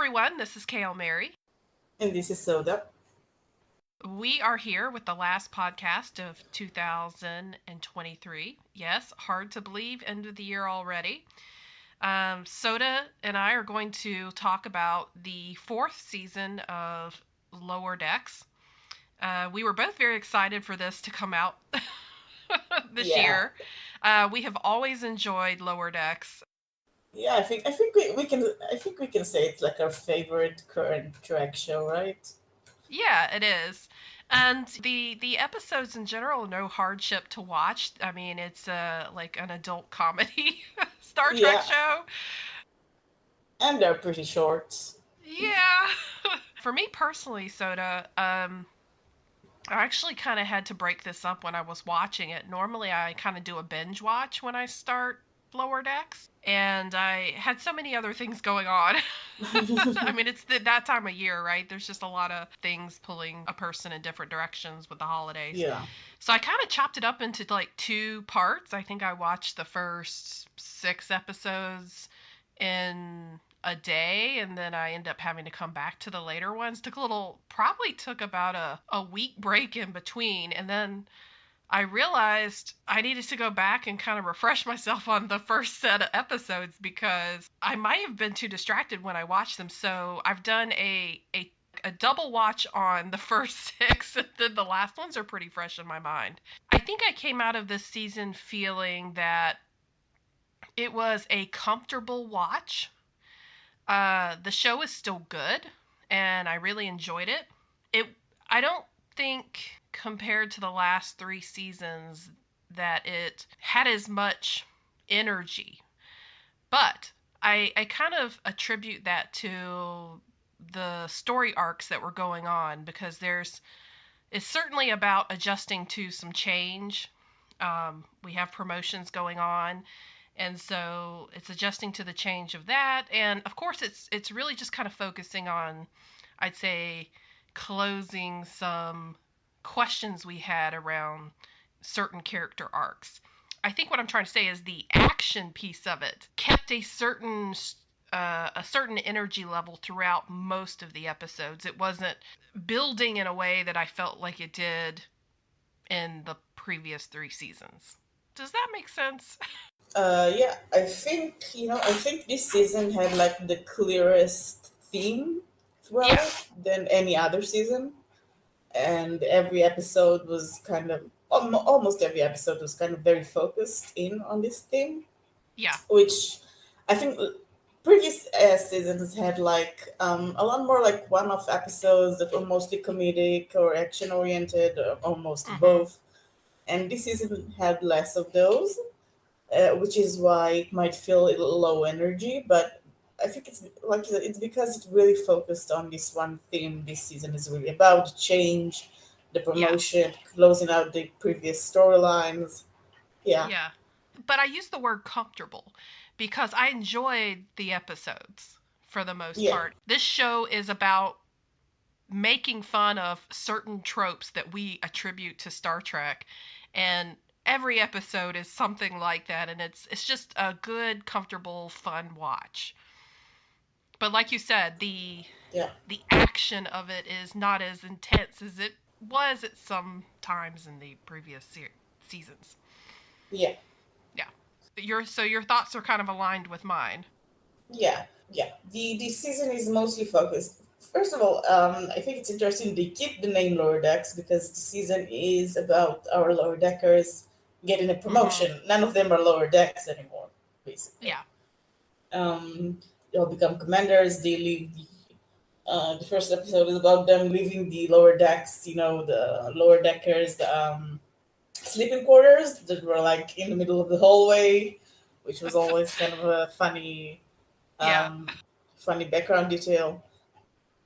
everyone. This is Kale Mary. And this is Soda. We are here with the last podcast of 2023. Yes, hard to believe, end of the year already. Soda and I are going to talk about the fourth season of Lower Decks. We were both very excited for this to come out this Yeah, year. We have always enjoyed Lower Decks. yeah. I think we can say it's like our favorite current track show, right? Yeah, it is. And the episodes in general, no hardship to watch. I mean, it's like an adult comedy Star Trek Yeah, show. and they're pretty short. Yeah. For me personally, Soda, I actually kind of had to break this up when I was watching it. Normally, I kind of do a binge watch when I start Lower Decks, and I had so many other things going on. I mean, it's that time of year, right? There's just a lot of things pulling a person in different directions with the holidays. Yeah, So I kind of chopped it up into like two parts. I think I watched the first 6 episodes in a day, and then I ended up having to come back to the later ones. Probably took about a week break in between, and then I realized I needed to go back and kind of refresh myself on the first set of episodes because I might have been too distracted when I watched them. So I've done a double watch on the first six, and then the last ones are pretty fresh in my mind. I think I came out of this season feeling that it was a comfortable watch. The show is still good, and I really enjoyed it. It I don't think compared to the last 3 seasons that it had as much energy, but I kind of attribute that to the story arcs that were going on because it's certainly about adjusting to some change. We have promotions going on, and so it's adjusting to the change of that. And of course, it's really just kind of focusing on, I'd say, closing some questions we had around certain character arcs. I think what I'm trying to say is the action piece of it kept a certain energy level throughout most of the episodes. It wasn't building in a way that I felt like it did in the previous 3 seasons. Does that make sense? yeah. I think this season had like the clearest theme throughout Yeah, it than any other season, and every episode was kind of almost every episode was kind of very focused in on this theme, yeah, which I think previous seasons had like a lot more like one-off episodes that were mostly comedic or action oriented, or almost mm-hmm, both. And this season had less of those, which is why it might feel a little low energy. But I think it's like you said, it's because it's really focused on this one theme. This season is really about change, the yeah, promotion, closing out the previous storylines. Yeah, yeah. But I use the word comfortable because I enjoyed the episodes for the most yeah, part. This show is about making fun of certain tropes that we attribute to Star Trek, and every episode is something like that, and it's just a good, comfortable, fun watch. But like you said, yeah, the action of it is not as intense as it was at some times in the previous seasons. yeah. Yeah. Your thoughts are kind of aligned with mine. Yeah, yeah. The season is mostly focused. First of all, I think it's interesting they keep the name Lower Decks because the season is about our Lower Deckers getting a Mhm. promotion. None of them are Lower Decks anymore, basically. Yeah. They'll become commanders. They leave the first episode is about them leaving the lower decks. The lower deckers, sleeping quarters that were like in the middle of the hallway, which was always kind of a Yeah. um, funny background detail.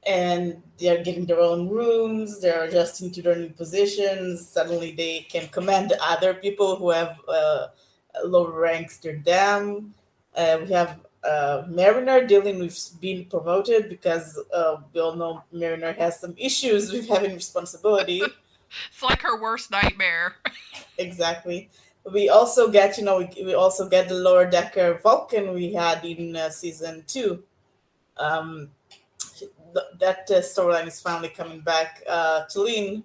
And they're getting their own rooms, they're adjusting to their new positions. Suddenly they can command other people who have lower ranks than them. We have Mariner dealing with being promoted because we all know Mariner has some issues with having responsibility. It's like her worst nightmare. Exactly. We also get, we also get the lower decker Vulcan we had in season two. Um, that storyline is finally coming back. Tulin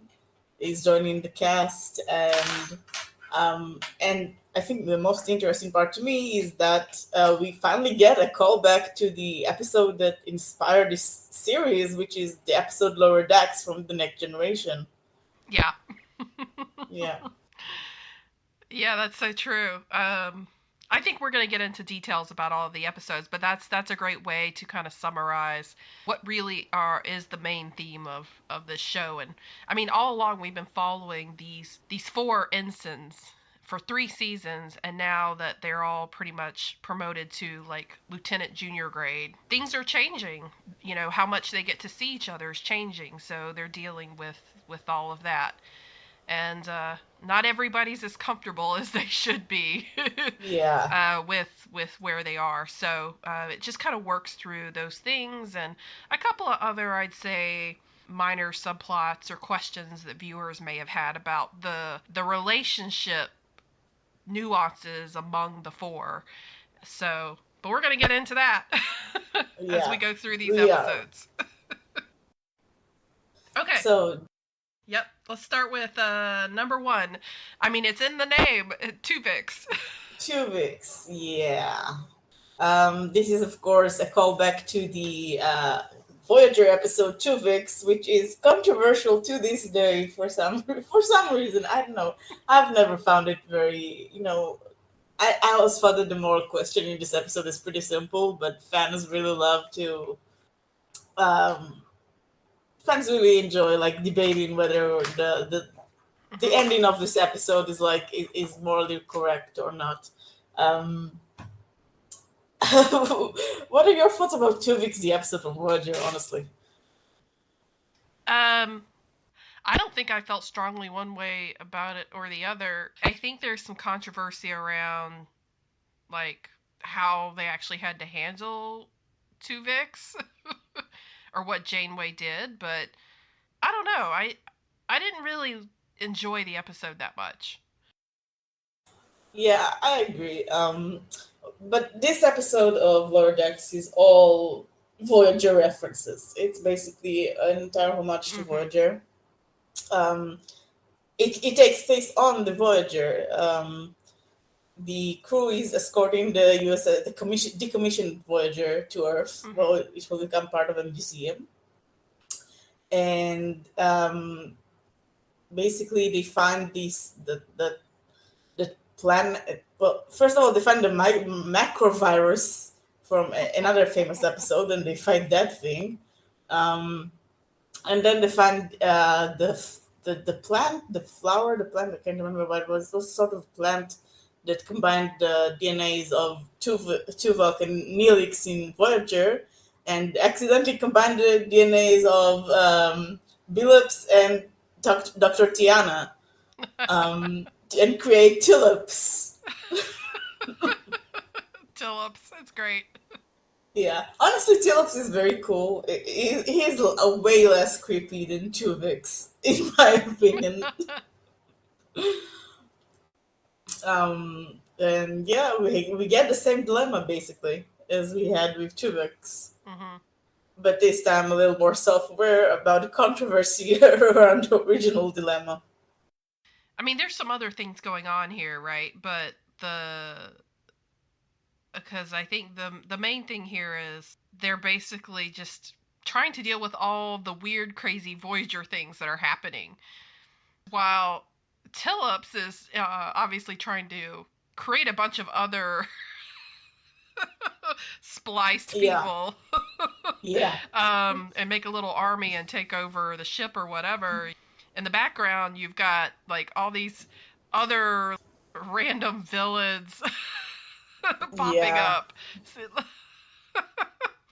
is joining the cast, and I think the most interesting part to me is that we finally get a callback to the episode that inspired this series, which is the episode Lower Decks from the Next Generation. Yeah. Yeah, Yeah, that's so true. I think we're going to get into details about all of the episodes, but that's a great way to kind of summarize what really are is the main theme of this show. And I mean, all along we've been following these four ensigns for 3 seasons, and now that they're all pretty much promoted to like lieutenant junior grade, things are changing. You know, how much they get to see each other is changing, so they're dealing with all of that. And not everybody's as comfortable as they should be yeah, with where they are. So it just kind of works through those things and a couple of other, I'd say, minor subplots or questions that viewers may have had about the relationship nuances among the four. So, but we're gonna get into that as we yeah. go through these We are. episodes. Okay. So Yep. Let's start with number one. I mean, it's in the name, Tuvix. 2 weeks, yeah. This is, of course, a callback to the Voyager episode 2 weeks, which is controversial to this day for some for some reason. I don't know. I've never found it very, I always thought that the moral question in this episode is pretty simple, but um, fans really enjoy like debating whether the Hmm. ending of this episode is is morally correct or not. Um, what are your thoughts about 2 weeks, the episode from Voyager? Honestly, Um, I don't think I felt strongly one way about it or the other. I think there's some controversy around like how they actually had to handle Tuvix or what Janeway did, but I don't know. I didn't really enjoy the episode that much. yeah, I agree. But this episode of Lower Decks is all Voyager references. It's basically an entire homage to Hmm. Voyager. Um, it takes place on the Voyager. The crew is escorting the decommissioned Voyager to Earth. Hmm. Well, it will become part of a museum, and basically they find the planet. Well, first of all, they find the macrovirus from another famous episode, and they find that thing. Um, and then they find the plant, the flower, the plant. I can't remember what it was. Those sort of plant that combined the DNAs of Tuvok and Neelix in Voyager, and accidentally combined the DNAs of Billups and Dr. Tiana, and create tulips. Phillips, it's great. Yeah, honestly, Tulips is very cool. He's a way less creepy than Tuvix, in my opinion. And yeah, we get the same dilemma basically as we had with Tuvix, Hmm. but this time a little more self-aware about the controversy around the original dilemma. I mean, there's some other things going on here, right? But the because I think the main thing here is they're basically just trying to deal with all the weird, crazy Voyager things that are happening, while Tillups is obviously trying to create a bunch of other spliced Yeah, people yeah, and make a little army and take over the ship or whatever. In the background, you've got like all these other random villains popping yeah, up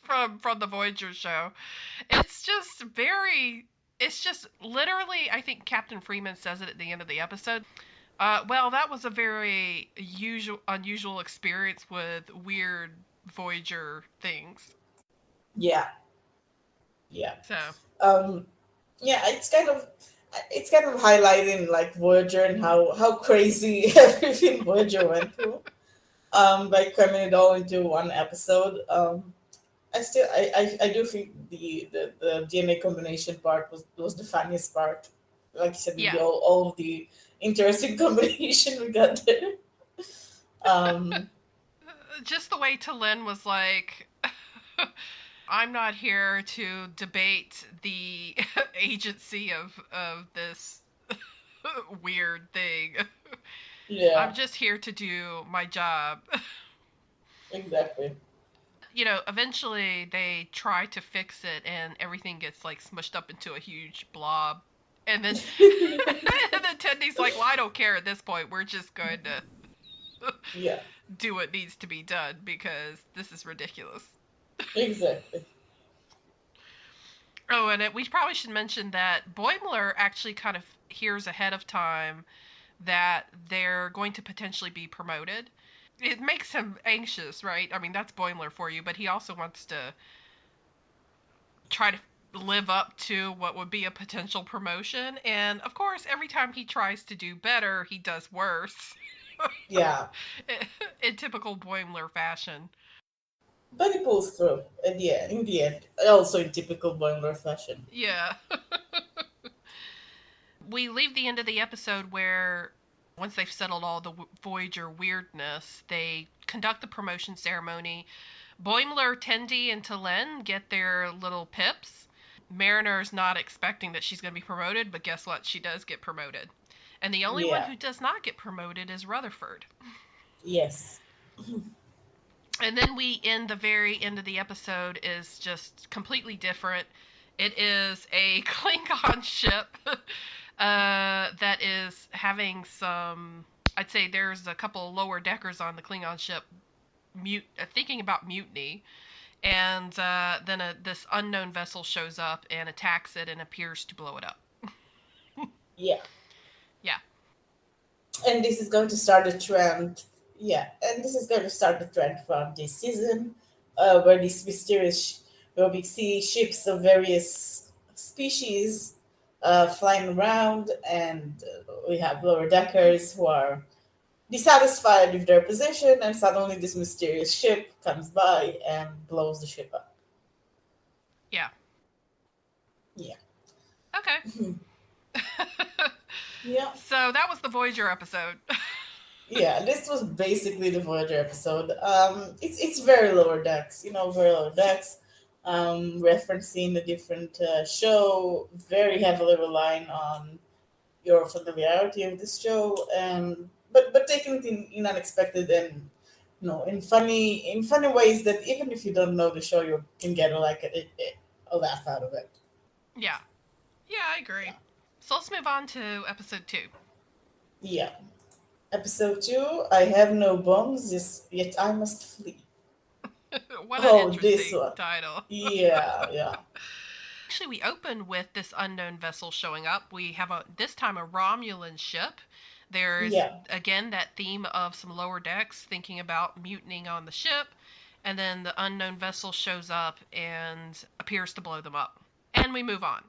from the Voyager show. It's just very. It's just literally. I think Captain Freeman says it at the end of the episode. Well, that was a very unusual experience with weird Voyager things. yeah, yeah. So, Um, yeah, it's kind of highlighting like Voyager and how crazy everything Voyager went through. By cramming it all into one episode. I do think the DNA combination part was the funniest part. Like you said, with Yeah. all of the interesting combination we got there. Um, Just the way Talin was like, I'm not here to debate the agency of this weird thing. I'm yeah, just here to do my job. exactly. Eventually they try to fix it and everything gets like smushed up into a huge blob. And then and then Tendy's like, "Well, I don't care at this point. We're just going to Yeah, do what needs to be done because this is ridiculous." exactly. Oh, and we probably should mention that Boimler actually kind of hears ahead of time that they're going to potentially be promoted. It makes him anxious, right? I mean, that's Boimler for you, but he also wants to try to live up to what would be a potential promotion. And of course, every time he tries to do better, he does worse. Yeah, In typical Boimler fashion. but he pulls through at the end. In the end, also in typical Boimler fashion. Yeah. We leave the end of the episode where once they've settled all the Voyager weirdness, they conduct the promotion ceremony. Boimler, Tendi, and Talen get their little pips. Mariner's not expecting that she's going to be promoted, but guess what? She does get promoted. And the only one Yeah. who does not get promoted is Rutherford. Yes. And then we end the very end of the episode is just completely different. It is a Klingon ship that is having some. I'd say there's a couple lower deckers on the Klingon ship thinking about mutiny, and then this unknown vessel shows up and attacks it and appears to blow it up. Yeah. Yeah, And this is going to start a trend. Yeah, and this is going to start the trend from this season, where these where we see ships of various species flying around, and we have lower deckers who are dissatisfied with their position, and suddenly this mysterious ship comes by and blows the ship up. yeah. Yeah. Okay. Yeah. So that was the Voyager episode. Yeah, this was basically the Voyager episode. It's very lower decks, very lower decks. Referencing a different show, very heavily relying on your familiarity of this show, and but taking it in unexpected and in funny ways that even if you don't know the show, you can get a laugh out of it. Yeah, yeah, I agree. So let's move on to episode 2. Yeah. Episode 2, I have no bombs, yet I must flee. What an Oh, this interesting one. title. Yeah, yeah. Actually, we open with this unknown vessel showing up. We have this time a Romulan ship. There's Yeah, again that theme of some lower decks thinking about mutinying on the ship, and then the unknown vessel shows up and appears to blow them up. And we move on.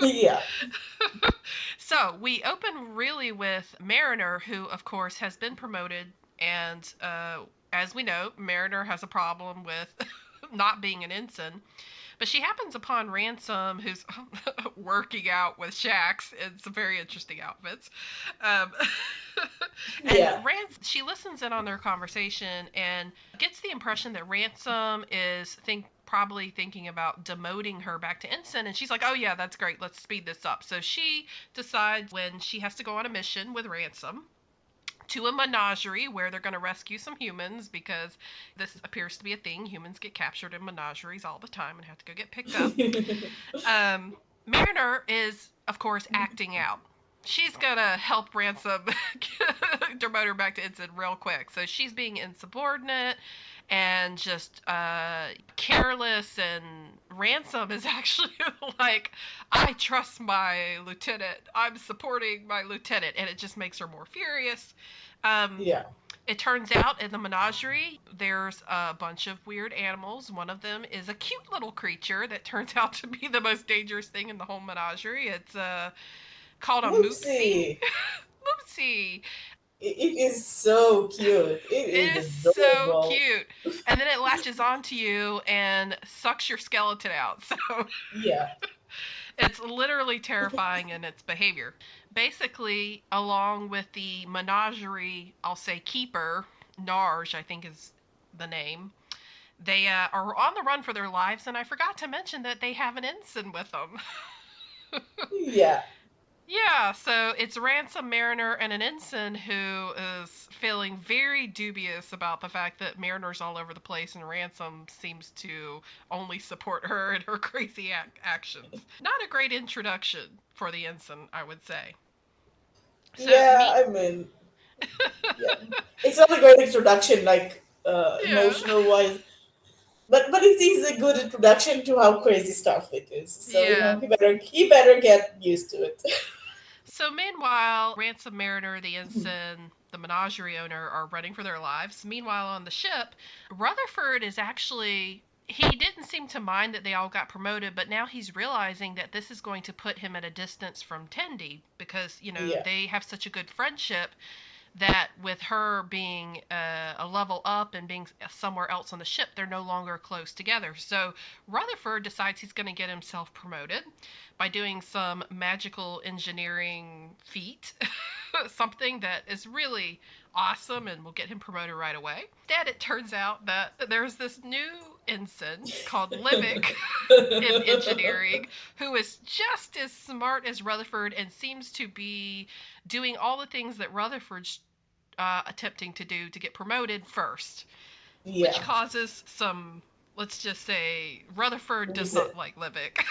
yeah, So we open really with Mariner, who of course has been promoted, and as we know, Mariner has a problem with not being an ensign. But she happens upon Ransom, who's working out with Shax in some very interesting outfits. Um, and yeah, She listens in on their conversation and gets the impression that Ransom is probably thinking about demoting her back to ensign. And she's like, "Oh yeah, that's great. Let's speed this up." So she decides when she has to go on a mission with Ransom to a menagerie where they're going to rescue some humans because this appears to be a thing. Humans get captured in menageries all the time and have to go get picked up. Um, Mariner is, of course, acting out. She's gonna help Ransom demote her back to ensign real quick. So she's being insubordinate and just careless. And Ransom is actually like, "I trust my lieutenant. I'm supporting my lieutenant," and it just makes her more furious. Um, yeah, it turns out in the menagerie, there's a bunch of weird animals. One of them is a cute little creature that turns out to be the most dangerous thing in the whole menagerie. It's called a moopsie. Whoopsie. Moopsie. It is so cute. It It is is so adorable. cute. And then it latches onto you and sucks your skeleton out. So Yeah. it's literally terrifying in its behavior. Basically, along with the menagerie, I'll say keeper, Narj, I think is the name, they are on the run for their lives, and I forgot to mention that they have an ensign with them. Yeah. Yeah, so it's Ransom, Mariner, and an ensign who is feeling very dubious about the fact that Mariner's all over the place and Ransom seems to only support her in her crazy actions. Not a great introduction for the ensign, I would say. So, Yeah, meet. I mean, yeah. It's not a great introduction, like Yeah. emotional wise, but it is a good introduction to how crazy Starfleet is. So Yeah. he better get used to it. So, meanwhile, Ransom Mariner, the ensign, the menagerie owner are running for their lives. Meanwhile, on the ship, Rutherford is actually. He didn't seem to mind that they all got promoted, but now he's realizing that this is going to put him at a distance from Tendi because, Yeah, they have such a good friendship that with her being a level up and being somewhere else on the ship, they're no longer close together. So Rutherford decides he's going to get himself promoted by doing some magical engineering feat, something that is really awesome and will get him promoted right away. Instead, it turns out that there's this new ensign called Livick in engineering who is just as smart as Rutherford and seems to be doing all the things that Rutherford's attempting to do to get promoted first, which yeah. causes some, let's just say, Rutherford does Reset. not like Livick.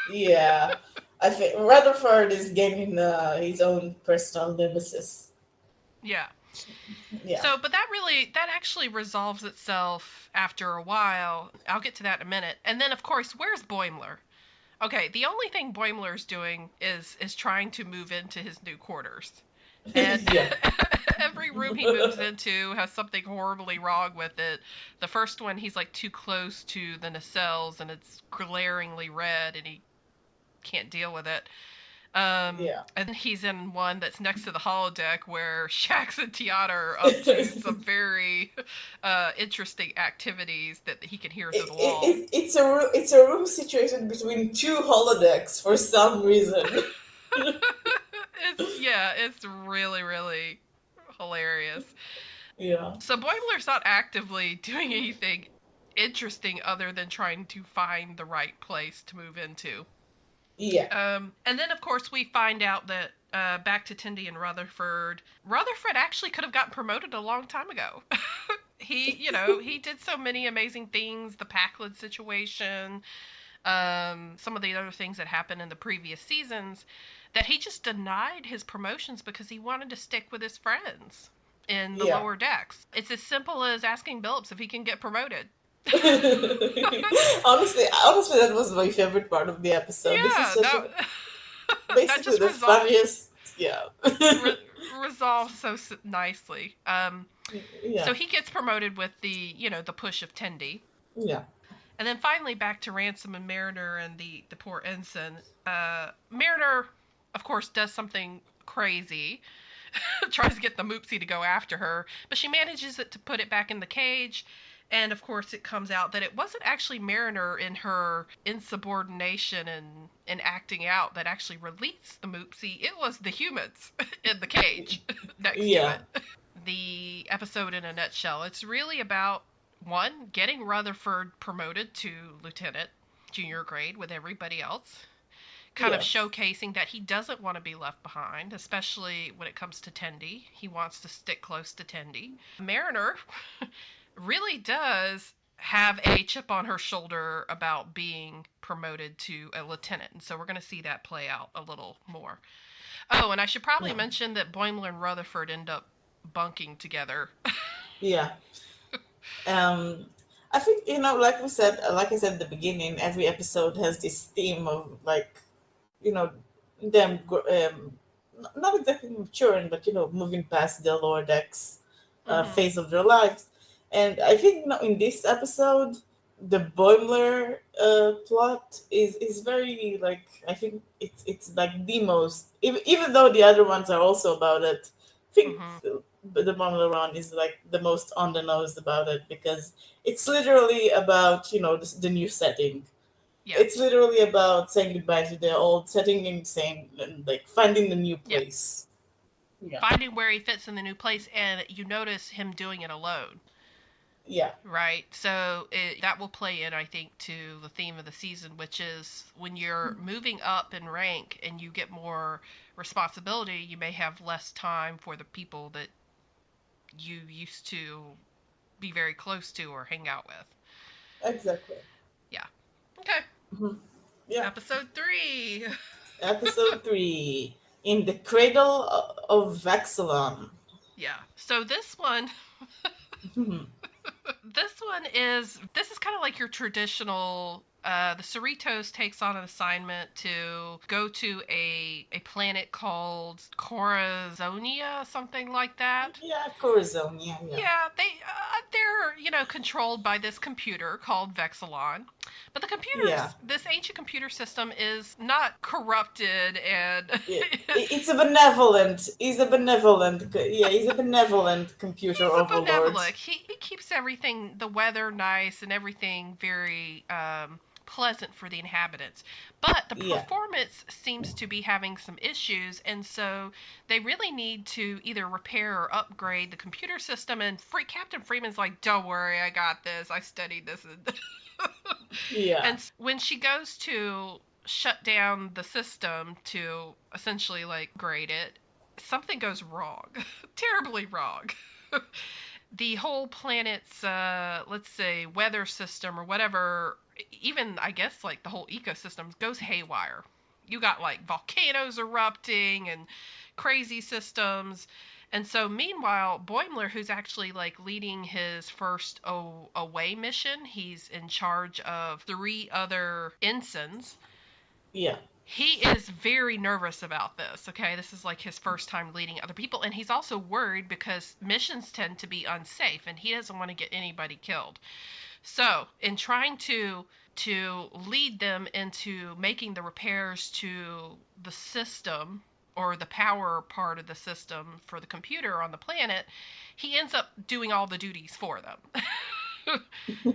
Yeah, I think Rutherford is gaining his own personal nemesis. Yeah. Yeah, So, but that actually resolves itself after a while. I'll get to that in a minute. And then, of course, where's Boimler? Okay, the only thing Boimler's doing is trying to move into his new quarters. And yeah, every room he moves into has something horribly wrong with it. The first one, he's like too close to the nacelles and it's glaringly red and he can't deal with it. yeah. And then he's in one that's next to the holodeck where Shax and Tiana are up to some very interesting activities that he can hear through the wall. It's a room situated between two holodecks for some reason. It's really really hilarious. Yeah, So Boimler's not actively doing anything interesting other than trying to find the right place to move into. yeah, And then of course we find out that back to Tindy and Rutherford. Rutherford actually could have gotten promoted a long time ago. He did so many amazing things. The Packlet situation, some of the other things that happened in the previous seasons, that he just denied his promotions because he wanted to stick with his friends in the yeah. lower decks. It's as simple as asking Billups if he can get promoted. Honestly, that was my favorite part of the episode. This is Yeah, such that a that basically just the funniest. Yeah, re- resolves so nicely. yeah, So he gets promoted with the push of Tendi. yeah, And then finally back to Ransom and Mariner and the poor ensign. Mariner, of course, does something crazy, tries to get the Moopsie to go after her, but she manages to put it back in the cage. And of course, it comes out that it wasn't actually Mariner in her insubordination and acting out that actually released the Moopsie. It was the humans in the cage next to yeah, it. The episode in a nutshell. It's really about one, getting Rutherford promoted to lieutenant, junior grade with everybody else, kind of yes, showcasing that he doesn't want to be left behind, especially when it comes to Tendi. He wants to stick close to Tendi. Mariner really does have a chip on her shoulder about being promoted to a lieutenant, and so we're going to see that play out a little more. Oh, and I should probably yeah, mention that Boimler and Rutherford end up bunking together. yeah. Um, I think like I said at the beginning, every episode has this theme of like you know them not exactly maturing, but moving past the lower decks Mm-hmm. phase of their lives. And I think in this episode, the Boimler plot is very like I think it's like the most even though the other ones are also about it. I think Mm-hmm. the Formula One is like the most on the nose about it, because it's literally about, the new setting. Yeah. It's literally about saying goodbye to the old setting and saying, and like finding the new Yeah. place. Yeah. Finding where he fits in the new place, and you notice him doing it alone. Yeah. Right. So that will play in, I think, to the theme of the season, which is when you're moving up in rank and you get more responsibility, you may have less time for the people that you used to be very close to or hang out with. Exactly. Yeah. Okay. Mhm. Yeah. Episode 3. Episode 3, In the Cradle of Vexilon. Yeah. So this one, this is kind of like your traditional. The Cerritos takes on an assignment to go to a planet called Corazonia, something like that. Yeah, Corazon. Yeah, yeah. Yeah, they're controlled by this computer called Vexilon, but the Yeah. computers, this ancient computer system, is not corrupted and It's a benevolent. He's a benevolent computer he's a overlord. benevolent. He keeps everything, the weather nice and everything very pleasant for the inhabitants. But the Yeah. performance seems to be having some issues, and so they really need to either repair or upgrade the computer system. And Captain Freeman's like, "Don't worry, I got this. I studied this." Yeah. And when she goes to shut down the system to essentially like grade it, something goes wrong, terribly wrong. The whole planet's let's say weather system or whatever, even I guess like the whole ecosystem goes haywire. You got like volcanoes erupting and crazy systems. And so meanwhile, Boimler, who's actually like leading his first away mission, he's in charge of 3 other ensigns. Yeah. He is very nervous about this. Okay, this is like his first time leading other people, and he's also worried because missions tend to be unsafe, and he doesn't want to get anybody killed. So, in trying to lead them into making the repairs to the system or the power part of the system for the computer on the planet, he ends up doing all the duties for them.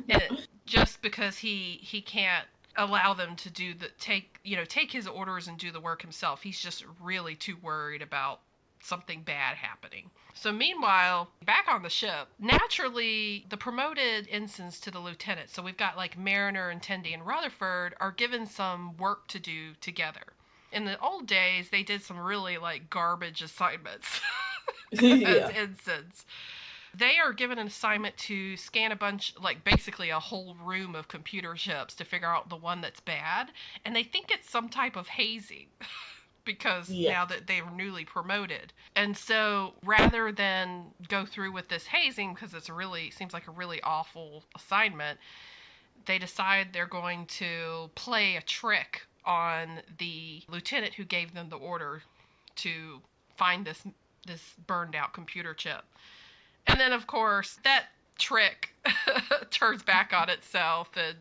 And just because he can't allow them to do the take his orders and do the work himself. He's just really too worried about something bad happening. So meanwhile, back on the ship, naturally the promoted ensigns to the lieutenant, so we've got like Mariner and Tendi and Rutherford, are given some work to do together. In the old days, they did some really like garbage assignments as Yeah. ensigns. They are given an assignment to scan a bunch, like basically a whole room of computer chips to figure out the one that's bad. And they think it's some type of hazing because Yeah. now that they were newly promoted. And so rather than go through with this hazing, because it's really, seems like a really awful assignment, they decide they're going to play a trick on the lieutenant who gave them the order to find this burned out computer chip. And then, of course, that trick turns back on itself, and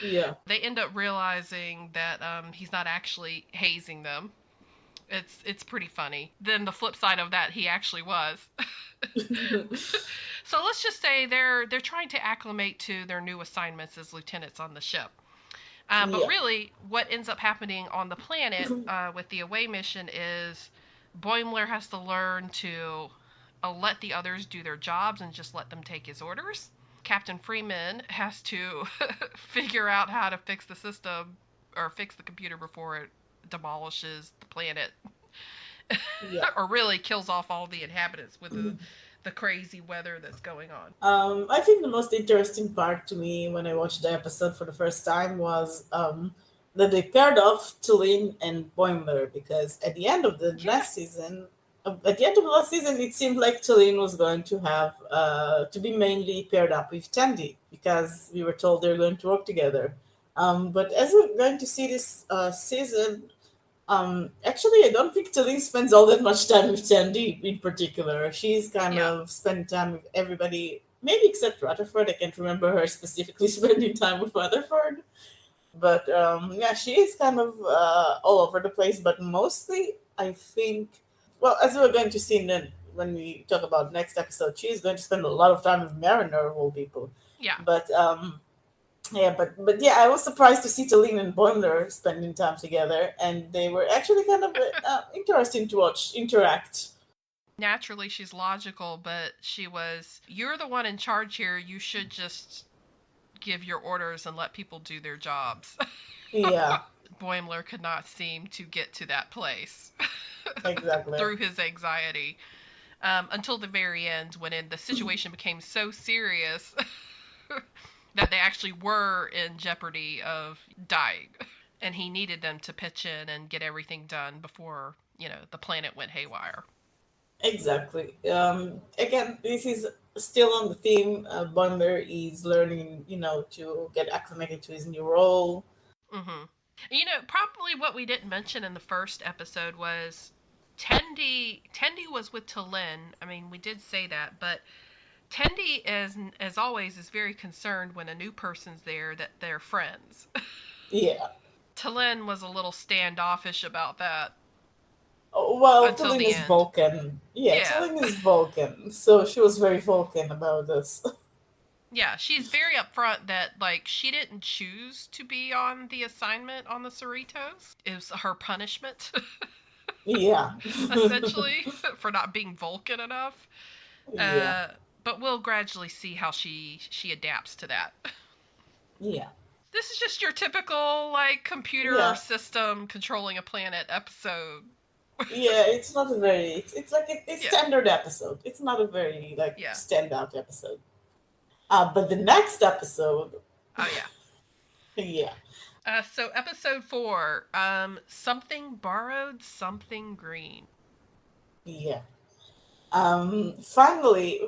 Yeah. they end up realizing that he's not actually hazing them. It's pretty funny. Then the flip side of that, he actually was. So let's just say they're trying to acclimate to their new assignments as lieutenants on the ship. But Yeah. really, what ends up happening on the planet with the away mission is Boimler has to learn to let the others do their jobs and just let them take his orders. Captain Freeman has to figure out how to fix the system or fix the computer before it demolishes the planet Yeah. or really kills off all the inhabitants with the crazy weather that's going on. I think the most interesting part to me when I watched the episode for the first time was that they paired off Tulin and Boimler, because at the end of the Yeah, last season, at the end of the last season, it seemed like Tulin was going to have to be mainly paired up with Tandy, because we were told they're going to work together. But as we're going to see this season, actually, I don't think Celine spends all that much time with Tandy in particular. She's kind yeah. of spending time with everybody, maybe except Rutherford. I can't remember her specifically spending time with Rutherford. But yeah, she is kind of all over the place. But mostly, I think, well, as we're going to see when we talk about next episode, she's going to spend a lot of time with Mariner of all people. Yeah. But yeah, but yeah, I was surprised to see Talene and Boimler spending time together, and they were actually kind of interesting to watch interact. Naturally, she's logical, but she was, you're the one in charge here. You should just give your orders and let people do their jobs. Yeah, Boimler could not seem to get to that place exactly. through his anxiety until the very end when the situation became so serious that they actually were in jeopardy of dying. And he needed them to pitch in and get everything done before, the planet went haywire. Exactly. Again, this is still on the theme. Boimler is learning, to get acclimated to his new role. Mm-hmm. Probably what we didn't mention in the first episode was Tendi. Tendi was with Talin. I mean, we did say that, but Tendi, as always, is very concerned when a new person's there that they're friends. Yeah. Talin was a little standoffish about that Oh, well, until Tulin the is end. Vulcan. Yeah, Yeah. Tulin is Vulcan. So she was very Vulcan about this. Yeah, she's very upfront that like she didn't choose to be on the assignment on the Cerritos. It was her punishment, Yeah. essentially, for not being Vulcan enough. Yeah. Uh, but we'll gradually see how she adapts to that. Yeah. This is just your typical like computer Yeah. system controlling a planet episode. Yeah, it's not a very it's like it's Yeah, standard episode. It's not a very like yeah. standout episode. But the next episode, Oh yeah. yeah, So episode 4, something borrowed, something green. yeah.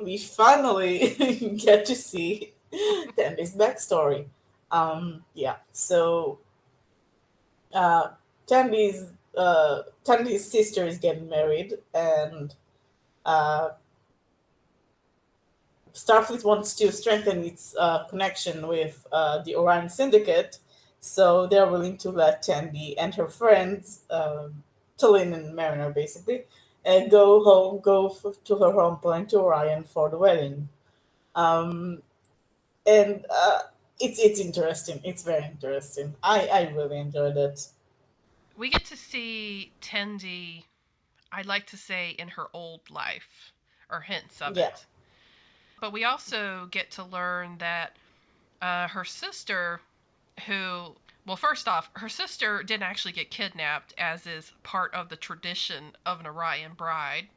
We finally get to see Tandy's backstory. Yeah. So uh, Tandy's sister is getting married, and uh, Starfleet wants to strengthen its connection with the Orion Syndicate, so they're willing to let Tandy and her friends, Tulin and Mariner, basically, to her home planet to Orion for the wedding. Um, and it's interesting. It's very interesting. I really enjoyed it. We get to see Tendi, I'd like to say, in her old life, or hints of Yeah, it. But we also get to learn that her sister, who, well, first off, her sister didn't actually get kidnapped, as is part of the tradition of an Orion bride.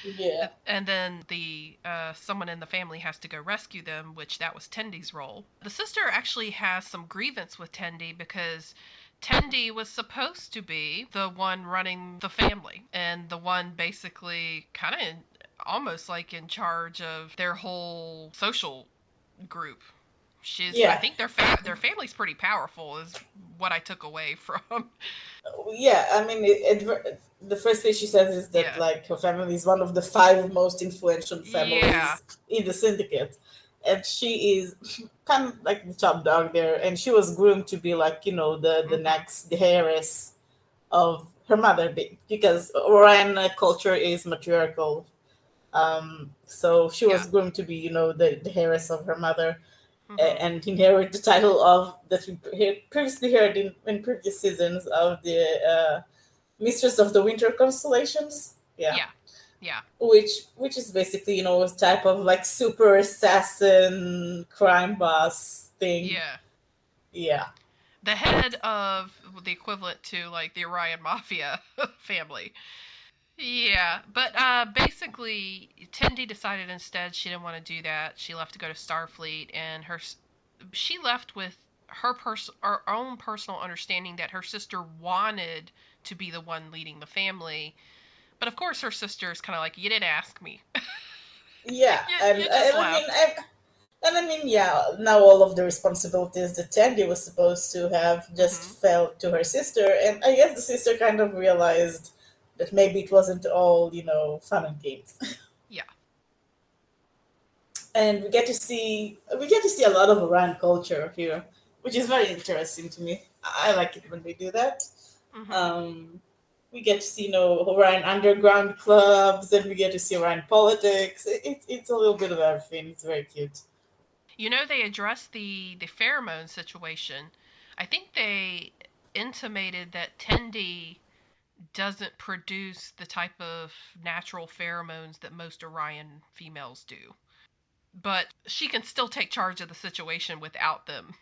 yeah, And then the someone in the family has to go rescue them, which that was Tendy's role. The sister actually has some grievance with Tendy because Tendy was supposed to be the one running the family and the one basically kind of almost like in charge of their whole social group. I yeah. think their family's pretty powerful, is what I took away from. Yeah, I mean, the first thing she says is that Yeah, like her family is one of the five most influential yeah, families in the syndicate, and she is kind of like the top dog there. And she was groomed to be like the hmm, next the heiress of her mother, because Orion culture is matriarchal. So she yeah, was groomed to be the heiress of her mother, hmm, and inherit the title of that we previously heard in previous seasons of the Mistress of the Winter Constellations. Yeah, yeah, yeah, which is basically a type of like super assassin crime boss thing. yeah. Yeah, The head of the equivalent to like the Orion Mafia family. Yeah, but basically, Tendi decided instead she didn't want to do that. She left to go to Starfleet, and she left with her own personal understanding that her sister wanted to be the one leading the family. But of course, her sister is kind of like, you didn't ask me. yeah, You just left. and I mean, yeah. Now all of the responsibilities that Tandy was supposed to have just Hmm. fell to her sister, and I guess the sister kind of realized that maybe it wasn't all fun and games. Yeah. And we get to see a lot of Iran culture here, which is very interesting to me. I like it when they do that. Hmm. Um, We get to see, Orion underground clubs, and we get to see Orion politics. It's a little bit of everything. It's very cute. They addressed the pheromone situation. I think they intimated that Tendi doesn't produce the type of natural pheromones that most Orion females do. But she can still take charge of the situation without them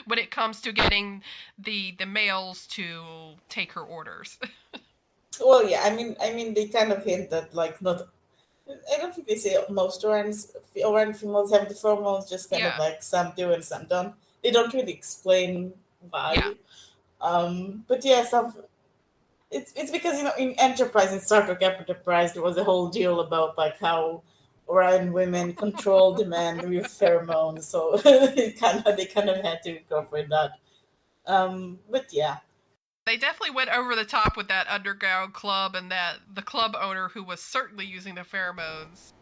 when it comes to getting the males to take her orders. Well, yeah, I mean, they kind of hint that like not. I don't think they say most Orion females have the pheromones. Just kind of Yeah, like some do and some don't. They don't really explain yeah. why. But yeah, some it's because in Enterprise, in Star Trek Enterprise, there was a whole deal about like how Orion women control the men with pheromones, so they kind of had to incorporate that. But yeah. They definitely went over the top with that underground club and that the club owner who was certainly using the pheromones.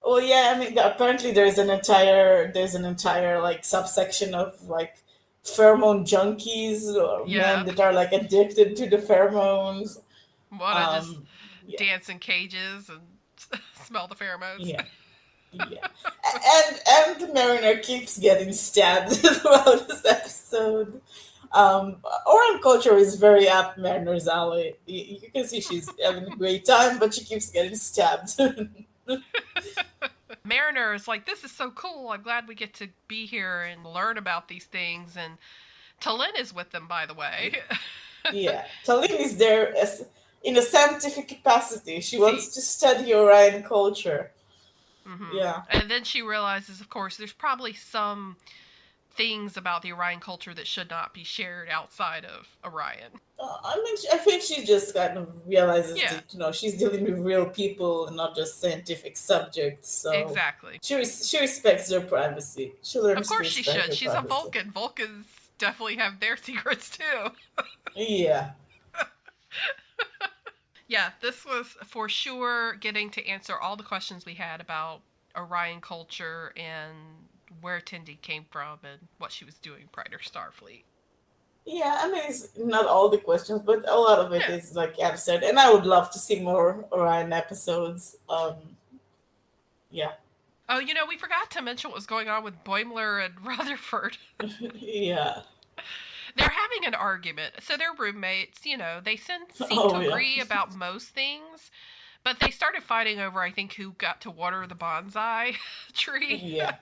Well, yeah. I mean, apparently there's an entire like subsection of like pheromone junkies, or men Yeah, that are like addicted to the pheromones. want to just Um, yeah, dance in cages and smell the pheromones. yeah. Yeah, and Mariner keeps getting stabbed throughout this episode. Oran culture is very up Mariner's alley. You can see she's having a great time, but she keeps getting stabbed. Mariner is like, this is so cool. I'm glad we get to be here and learn about these things. And Talin is with them, by the way. Yeah, Talin is there in a scientific capacity. She wants See, to study Orion culture. Yeah. and then she realizes, of course, there's probably some things about the Orion culture that should not be shared outside of Orion. I mean, I think she just kind of realizes Yeah, that she's dealing with real people and not just scientific subjects. So exactly. she respects their privacy. She Of learns to course she respect should. their She's a privacy. Vulcan. Vulcans definitely have their secrets too. Yeah, Yeah, this was for sure getting to answer all the questions we had about Orion culture and where Tendi came from and what she was doing prior to Starfleet. yeah. I mean, it's not all the questions, but a lot of it Yeah. is like answered. And I would love to see more Orion episodes. Yeah, Oh, we forgot to mention what was going on with Boimler and Rutherford. yeah. They're having an argument. So they're roommates, they seem to Oh yeah, agree about most things, but they started fighting over, I think, who got to water the bonsai tree. yeah,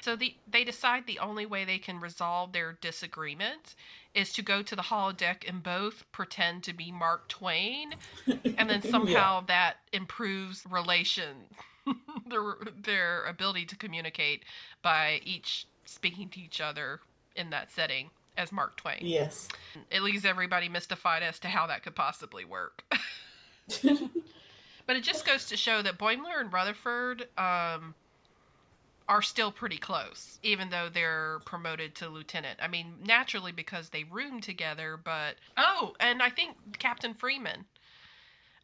So they decide the only way they can resolve their disagreement is to go to the holodeck and both pretend to be Mark Twain, and then yeah. somehow that improves relation, their ability to communicate by each speaking to each other in that setting as Mark Twain. Yes. It leaves everybody mystified as to how that could possibly work. But it just goes to show that Boimler and Rutherford are still pretty close, even though they're promoted to lieutenant. I mean, naturally because they room together, but and I think Captain Freeman.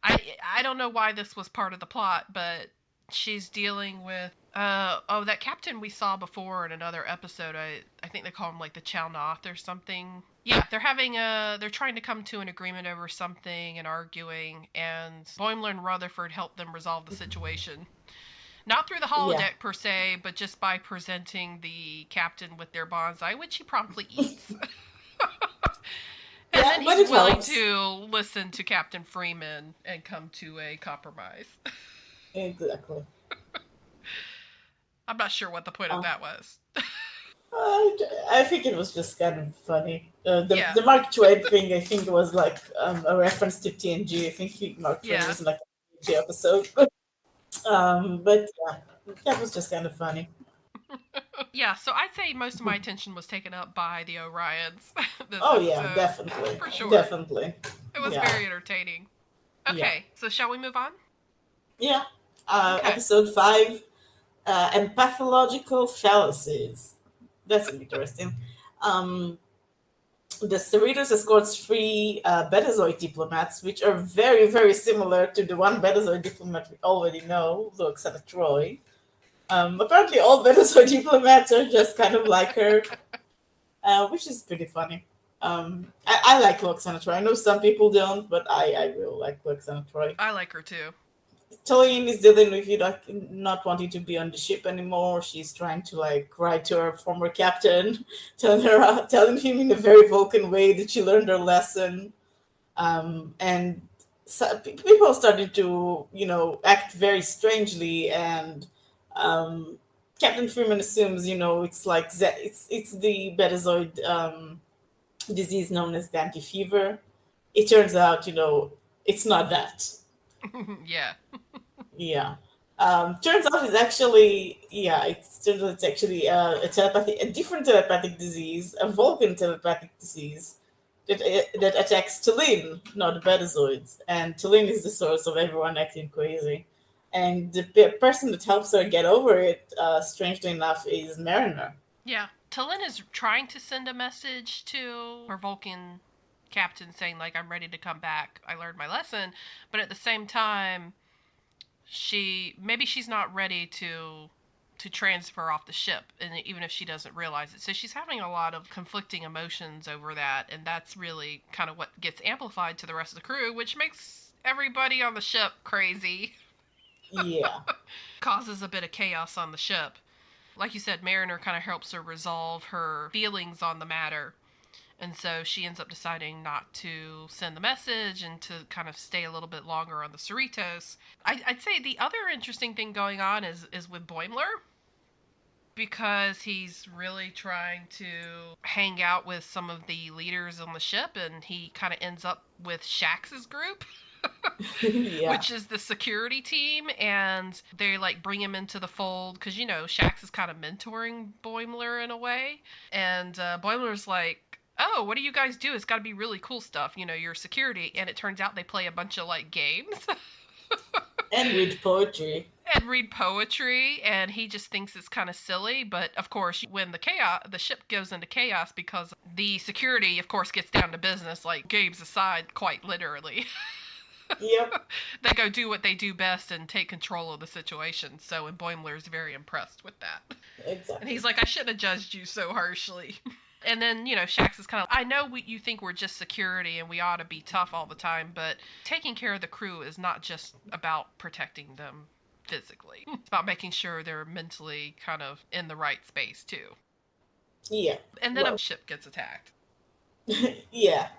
I don't know why this was part of the plot, but she's dealing with that captain we saw before in another episode. I think they call him like the Chalnoth or something. Yeah, they're trying to come to an agreement over something and arguing, and Boimler and Rutherford help them resolve the situation. Not through the Yeah. holodeck per se, but just by presenting the captain with their bonsai, which he promptly eats. And Yeah, then but he's it willing helps. to listen to Captain Freeman and come to a compromise. Exactly. I'm not sure what the point of Uh, that was. I think it was just kind of funny. Yeah, The Mark Twain thing, I think, was like a reference to TNG. I think Mark Twain yeah. was in like a TNG episode. But yeah, that was just kind of funny. Yeah, so I'd say most of my attention was taken up by the Orions this Oh yeah, episode, definitely, for sure. definitely. It was Yeah, very entertaining. yeah, Okay, so shall we move on? yeah. Okay. Episode 5, and pathological fallacies. That's interesting. Um, the Cerritos escorts three Betazoid diplomats, which are very, very similar to the one Betazoid diplomat we already know, though except Troy. Apparently, all Betazoid diplomats are just kind of like her, which is pretty funny. I like Loxana Troy. I know some people don't, but I really like Loxana Troy. I like her too. Tolene is dealing with you like not wanting to be on the ship anymore. She's trying to like write to her former captain, telling him in a very Vulcan way that she learned her lesson. And so, people started to act very strangely, and um, Captain Freeman assumes it's like it's the Betazoid disease known as Danky fever. It turns out it's not that. Yeah. Yeah. Turns out it's actually turns out it's actually a different telepathic disease, a Vulcan telepathic disease that attacks Talin, not the Betazoids. And Talin is the source of everyone acting crazy. And the person that helps her get over it, strangely enough, is Mariner. Yeah. Talin is trying to send a message to her Vulcan captain saying, like, I'm ready to come back. I learned my lesson. But at the same time, she's not ready to transfer off the ship, and even if she doesn't realize it. So she's having a lot of conflicting emotions over that, and that's really kind of what gets amplified to the rest of the crew, which makes everybody on the ship crazy. Yeah. Causes a bit of chaos on the ship. Like you said, Mariner kind of helps her resolve her feelings on the matter. And so she ends up deciding not to send the message and to kind of stay a little bit longer on the Cerritos. I'd say the other interesting thing going on is with Boimler, because he's really trying to hang out with some of the leaders on the ship, and he kind of ends up with Shax's group. Yeah. Which is the security team, and they like bring him into the fold because Shax is kind of mentoring Boimler in a way, and Boimler's like, "Oh, what do you guys do? It's got to be really cool stuff, your security." And it turns out they play a bunch of like games And read poetry. and read poetry, and he just thinks it's kind of silly. But of course, when the ship goes into chaos because the security, of course, gets down to business, like games aside, quite literally. Yep. They go do what they do best and take control of the situation. So, and Boimler's very impressed with that. And he's Exactly. like, I shouldn't have judged you so harshly. And then, Shax is kind of, I know you think we're just security and we ought to be tough all the time, but taking care of the crew is not just about protecting them physically. It's about making sure they're mentally kind of in the right space, too. Yeah. And then a Well, ship gets attacked. yeah.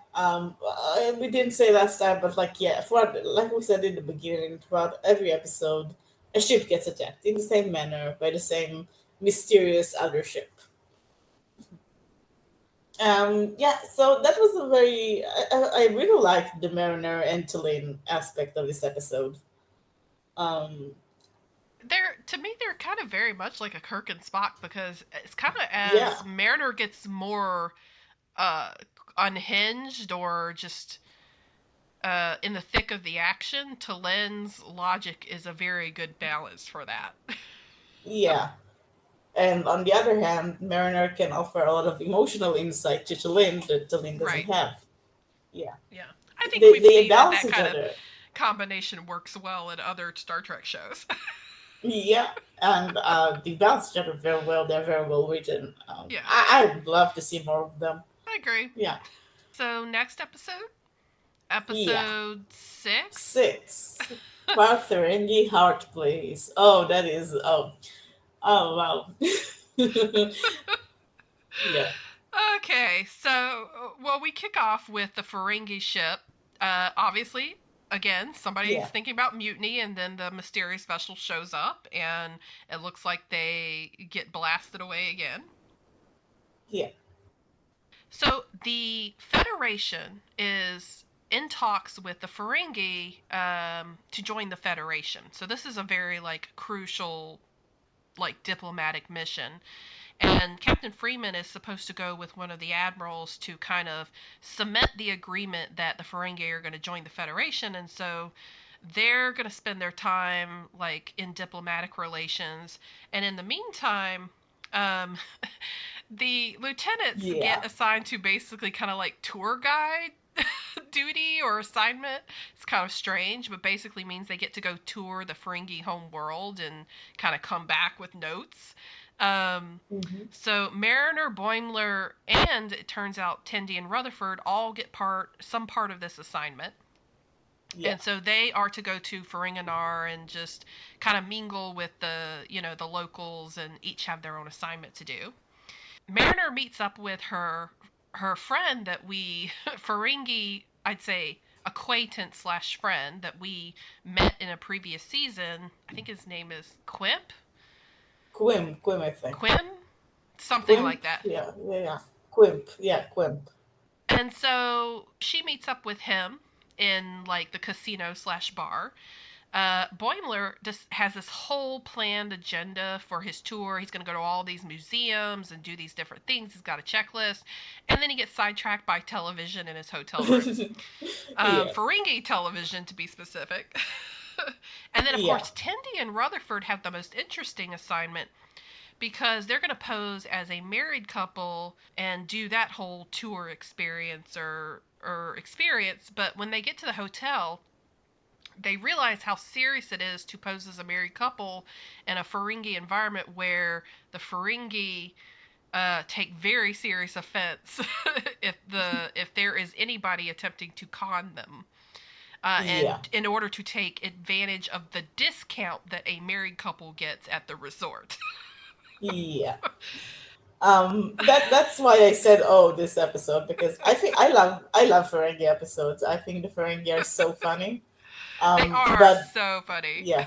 We didn't say last time, but like, yeah, for like we said in the beginning, throughout every episode, a ship gets attacked in the same manner by the same mysterious other ship. Yeah, so that was a very. I really liked the Mariner and Tulane aspect of this episode. Um, To me, they're kind of very much like a Kirk and Spock, because it's kind of yeah, as Mariner gets more uh, unhinged or just in the thick of the action, Talen's logic is a very good balance for that. yeah. And on the other hand, Mariner can offer a lot of emotional insight to Tulane that Tulane doesn't Right. have. Yeah, Yeah. I think they we've they seen that balance that each kind of other. combination works well in other Star Trek shows. Yeah, and they balance each other very well. They're very well written. Yeah, I'd love to see more of them. I agree. Yeah, So, next episode? yeah. Episode 6? 6. Partherengi Heart Plays. Oh, that is. Oh, wow. Yeah, Okay, so, well, we kick off with the Ferengi ship. Obviously, again, somebody's yeah, thinking about mutiny, and then the mysterious vessel shows up, and it looks like they get blasted away again. yeah, So the Federation is in talks with the Ferengi to join the Federation. So this is a very like crucial like diplomatic mission, and Captain Freeman is supposed to go with one of the admirals to kind of cement the agreement that the Ferengi are going to join the Federation, and so they're going to spend their time like in diplomatic relations, and in the meantime, um, the lieutenants yeah, get assigned to basically kind of like tour guide duty or assignment. It's kind of strange, but basically means they get to go tour the Ferengi home world and kind of come back with notes. Um, Hmm. so Mariner, Boimler, and it turns out Tendi and Rutherford all get some part of this assignment. Yeah. And so they are to go to Ferenginar and just kind of mingle with the locals and each have their own assignment to do. Mariner meets up with her friend that we Ferengi, I'd say acquaintance slash friend that we met in a previous season. I think his name is Quim, I think. Quim, something Quimp, like that. yeah, yeah, yeah. Quimp, yeah, Quimp. And so she meets up with him in like the casino slash bar. Boimler just has this whole planned agenda for his tour. He's going to go to all these museums and do these different things. He's got a checklist. And then he gets sidetracked by television in his hotel room. Yeah, Ferengi television, to be specific. And then, of yeah, course, Tendi and Rutherford have the most interesting assignment because they're going to pose as a married couple and do that whole tour experience or experience. But when they get to the hotel, they realize how serious it is to pose as a married couple in a Ferengi environment where the Ferengi take very serious offense if there is anybody attempting to con them. And yeah, in order to take advantage of the discount that a married couple gets at the resort. yeah. That's why I said, oh, this episode, because I love Ferengi episodes. I think the Ferengi are so funny. They are But so funny. yeah,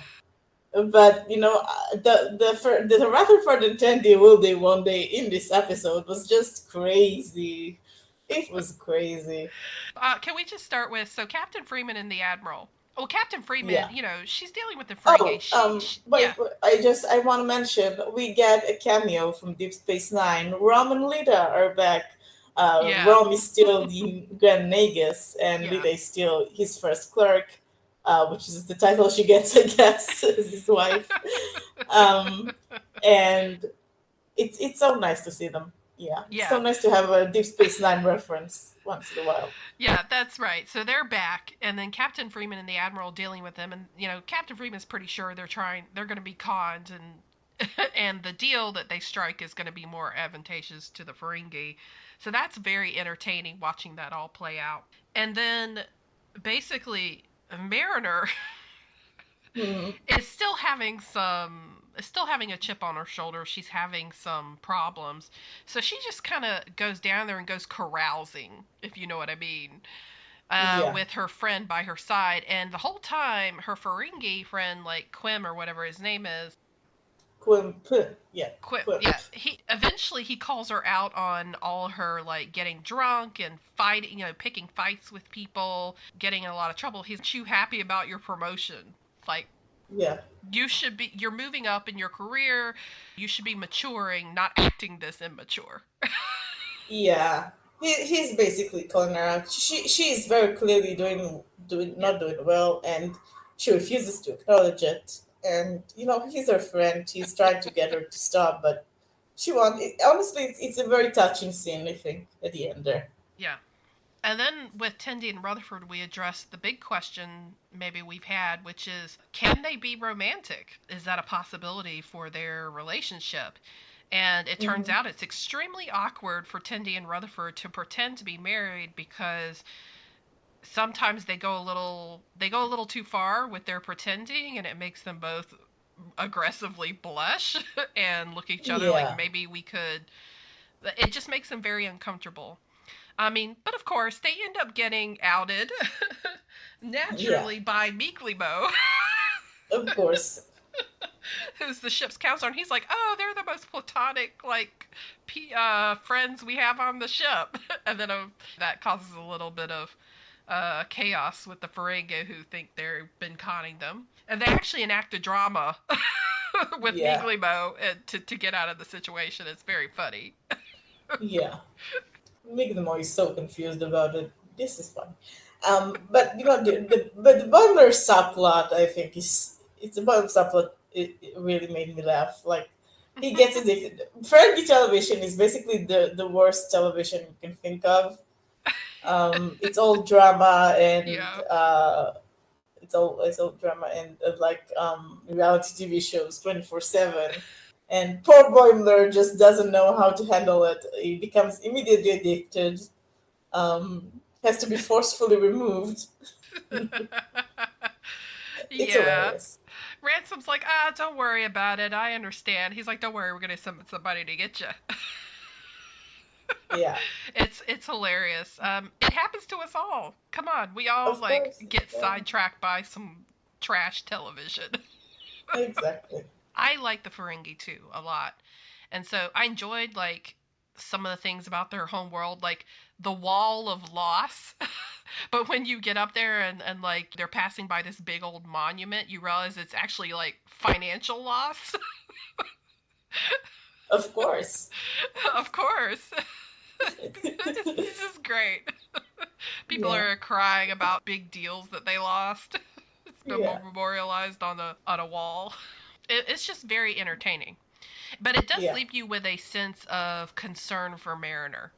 but the Rutherford and Tandy will they one day in this episode was just crazy. It was crazy. Can we just start with so Captain Freeman and the Admiral? Well, Captain Freeman, Yeah. she's dealing with the Ferengi. Oh, Yeah, wait, I want to mention we get a cameo from Deep Space Nine. Rom and Lita are back. yeah, Rom is still the Grand Nagus, and yeah, Lita is still his first clerk, which is the title she gets, I guess, as his wife. Um, and it's so nice to see them. Yeah, it's so yeah. nice to have a Deep Space Nine reference once in a while. Yeah, that's right. So they're back, and then Captain Freeman and the Admiral dealing with them, and Captain Freeman's pretty sure they're going to be conned, and and the deal that they strike is going to be more advantageous to the Ferengi. So that's very entertaining watching that all play out. And then basically Mariner Hmm. is still having a chip on her shoulder. She's having some problems. So she just kind of goes down there and goes carousing, if you know what I mean, Yeah, with her friend by her side. And the whole time, her Ferengi friend, like Quim or whatever his name is, Quimp, yeah, Quim, Quimp, yeah, he calls her out on all her like getting drunk and fighting, picking fights with people, getting in a lot of trouble. He's too happy about your promotion. It's like, yeah. you're moving up in your career, you should be maturing, not acting this immature. Yeah, he's basically calling her out. She is very clearly doing Yeah, not doing well, and she refuses to acknowledge it. And he's her friend. He's trying to get her to stop, but she won't. Honestly, it's a very touching scene. I think at the end there. yeah. And then with Tendi and Rutherford, we address the big question maybe we've had, which is, can they be romantic? Is that a possibility for their relationship? And it turns Hmm. out it's extremely awkward for Tendi and Rutherford to pretend to be married because sometimes they go a little too far with their pretending, and it makes them both aggressively blush and look at each other like Yeah, maybe we could. It just makes them very uncomfortable. I mean, but of course, they end up getting outed yeah, naturally by Meeklimo, of course. who's the ship's counselor, and he's like, "Oh, they're the most platonic friends we have on the ship," and then that causes a little bit of chaos with the Ferengi who think they've been conning them, and they actually enact a drama with Yeah, Meeklimo to get out of the situation. It's very funny. yeah. Make them always so confused about it. This is fun. But the butler subplot, I think, is it's a butler subplot. It really made me laugh. Like he gets addicted. Frankie television is basically the worst television you can think of. It's all drama and Yeah, it's all drama and like reality TV shows 24/7. And poor Boimler just doesn't know how to handle it. He becomes immediately addicted, has to be forcefully removed. It's Yeah. hilarious. Ransom's like, don't worry about it. I understand. He's like, don't worry, we're gonna send somebody to get you. Yeah, It's hilarious. It happens to us all. Come on, we all of like course. get Yeah, sidetracked by some trash television. exactly. I like the Ferengi too a lot, and so I enjoyed like some of the things about their home world, like the wall of loss. But when you get up there and like they're passing by this big old monument, you realize it's actually like financial loss. Of course. Of course. This is great. People Yeah, are crying about big deals that they lost. It's been yeah, memorialized on a wall. It's just very entertaining, but it does yeah. leave you with a sense of concern for Mariner.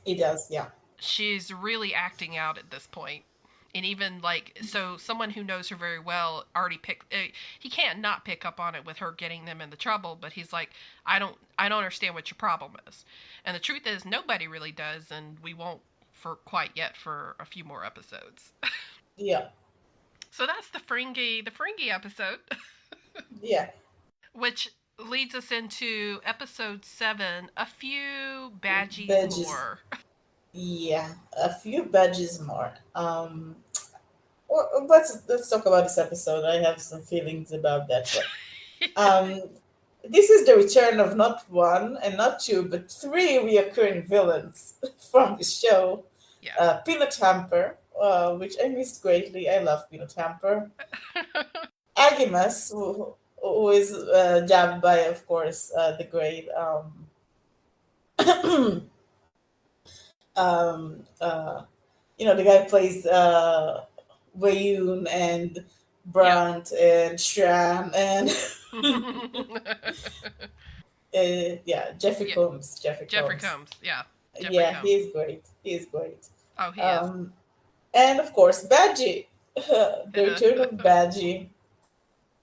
It does. Yeah, She's really acting out at this point, and even like so, someone who knows her very well already picked. He can't not pick up on it with her getting them in the trouble, but he's like, I don't understand what your problem is, and the truth is, nobody really does, and we won't for quite yet for a few more episodes. yeah, So that's the Ferengi episode, yeah. which leads us into episode 7, a few badgies Badges. more. Yeah, a few badges more. Let's talk about this episode. I have some feelings about that one. Um, this is the return of not one and not two, but three reoccurring villains from the show. Yeah. Peanut Hamper, which I missed greatly. I love Peanut Hamper. Agimus, who is dubbed by, of course, the great um, uh, the guy who plays Wayun and Yeah. Brandt and Shram and yeah, Jeffrey Yeah. Combs. Jeffrey Jeffrey Combs. Combs. Yeah. Jeffrey Yeah, Combs. he's great. He's great. Oh, he is. Um, and of course, Badgie. The return of Badgie.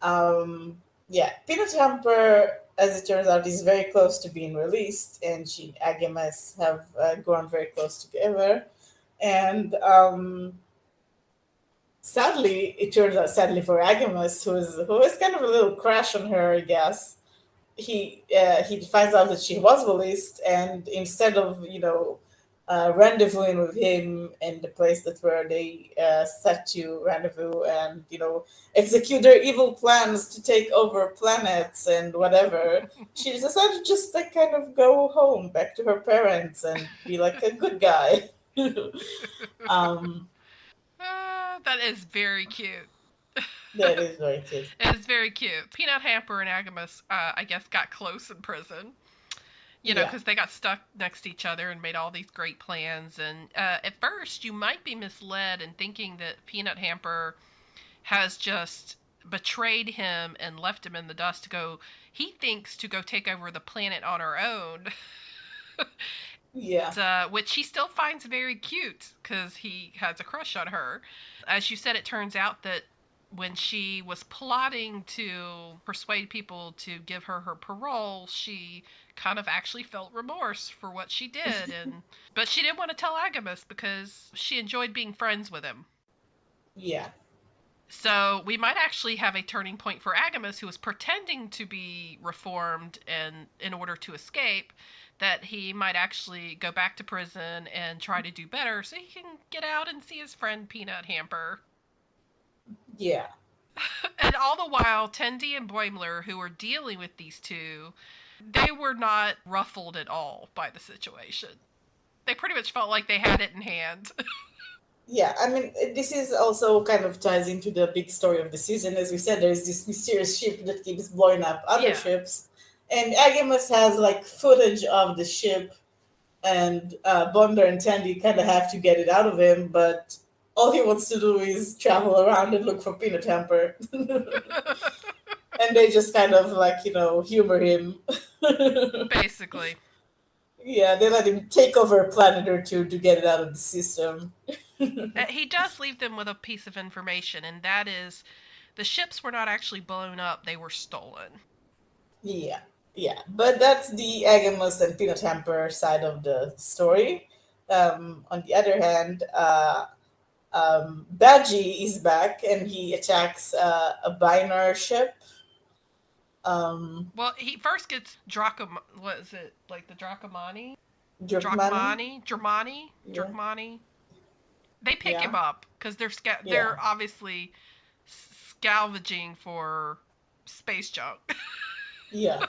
Um, yeah, Peanut Hamper, as it turns out, is very close to being released, and she and Agamas have grown very close together. And sadly, it turns out, sadly for Agamas, who is kind of a little crush on her, I guess, he finds out that she was released, and instead of rendezvousing with him in the place that where they set to rendezvous and execute their evil plans to take over planets and whatever, she decided to just like kind of go home back to her parents and be like a good guy. um, That is very cute. that is very cute. It is very cute. Peanut Hamper and Agamus, I guess, got close in prison. You know, Yeah, because they got stuck next to each other and made all these great plans. And at first, you might be misled in thinking that Peanut Hamper has just betrayed him and left him in the dust to go. He thinks to go take over the planet on her own, yeah, which she still finds very cute because he has a crush on her. As you said, it turns out that when she was plotting to persuade people to give her her parole, she kind of actually felt remorse for what she did, and but she didn't want to tell Agamus because she enjoyed being friends with him. yeah, So we might actually have a turning point for Agamus, who is pretending to be reformed and in order to escape, that he might actually go back to prison and try to do better so he can get out and see his friend Peanut Hamper. yeah. And all the while, Tendi and Boimler, who were dealing with these two, they were not ruffled at all by the situation. They pretty much felt like they had it in hand. Yeah, I mean, this is also kind of ties into the big story of the season. As we said, there's this mysterious ship that keeps blowing up other Yeah. ships, and Agamus has like footage of the ship, and Bonder and Tandy kind of have to get it out of him, but all he wants to do is travel around and look for Peanut Hamper, and they just kind of like humor him. Basically. Yeah, they let him take over a planet or two to get it out of the system. He does leave them with a piece of information, and that is the ships were not actually blown up, they were stolen. Yeah, yeah. But that's the Agamus and Peanut Hamper side of the story. On the other hand, Badgie is back and he attacks a Binar ship. Um, Well, he first gets Dracom. What is it like the Dracomani? Jerkmani. Germani, Yeah, Jerkmani. They pick him yeah, up because yeah, they're obviously scavenging for space junk, yeah,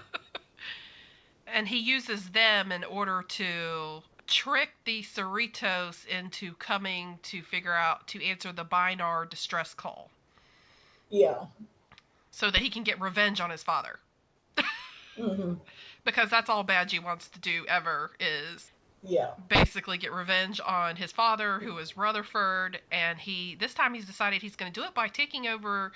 and he uses them in order to trick the Cerritos into coming to figure out to answer the Binar distress call, yeah. so that he can get revenge on his father. Hmm. Because that's all Badgie wants to do ever is Yeah, basically get revenge on his father, who is Rutherford, and this time he's decided he's going to do it by taking over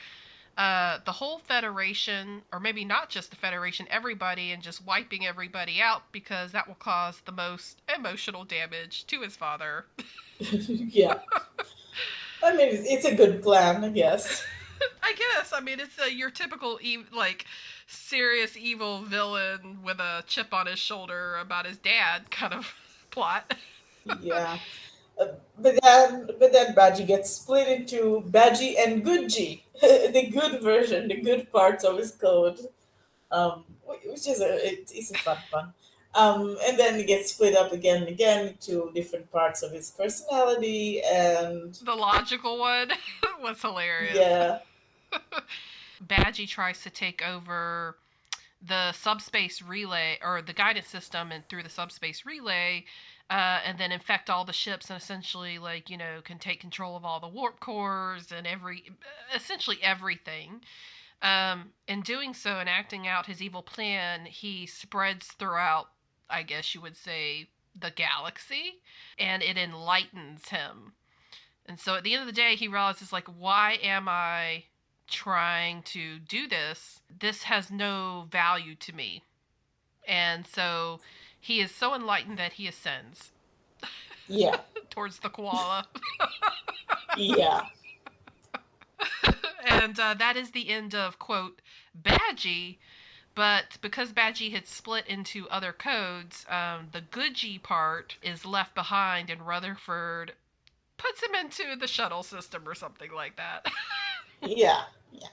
the whole Federation, or maybe not just the Federation, everybody, and just wiping everybody out because that will cause the most emotional damage to his father. yeah. I mean, it's a good plan, I guess. I guess. I mean, it's your typical like serious evil villain with a chip on his shoulder about his dad kind of plot. Yeah. But then Badgie gets split into Badgie and Goodgie, the good version, the good parts of his code, which is it's a fun one. And then he gets split up again and again into different parts of his personality, and The logical one was hilarious. yeah, Badgie tries to take over the subspace relay or the guidance system and through the subspace relay, and then infect all the ships and essentially can take control of all the warp cores and essentially everything. In doing so and acting out his evil plan, he spreads throughout, I guess you would say, the galaxy, and it enlightens him. And so at the end of the day, he realizes, like, why am I trying to do this? This has no value to me. And so he is so enlightened that he ascends yeah, towards the koala. yeah, And that is the end of, quote, Badgie. But because Badgie had split into other codes, the Goodgie part is left behind, and Rutherford puts him into the shuttle system or something like that. yeah, yeah.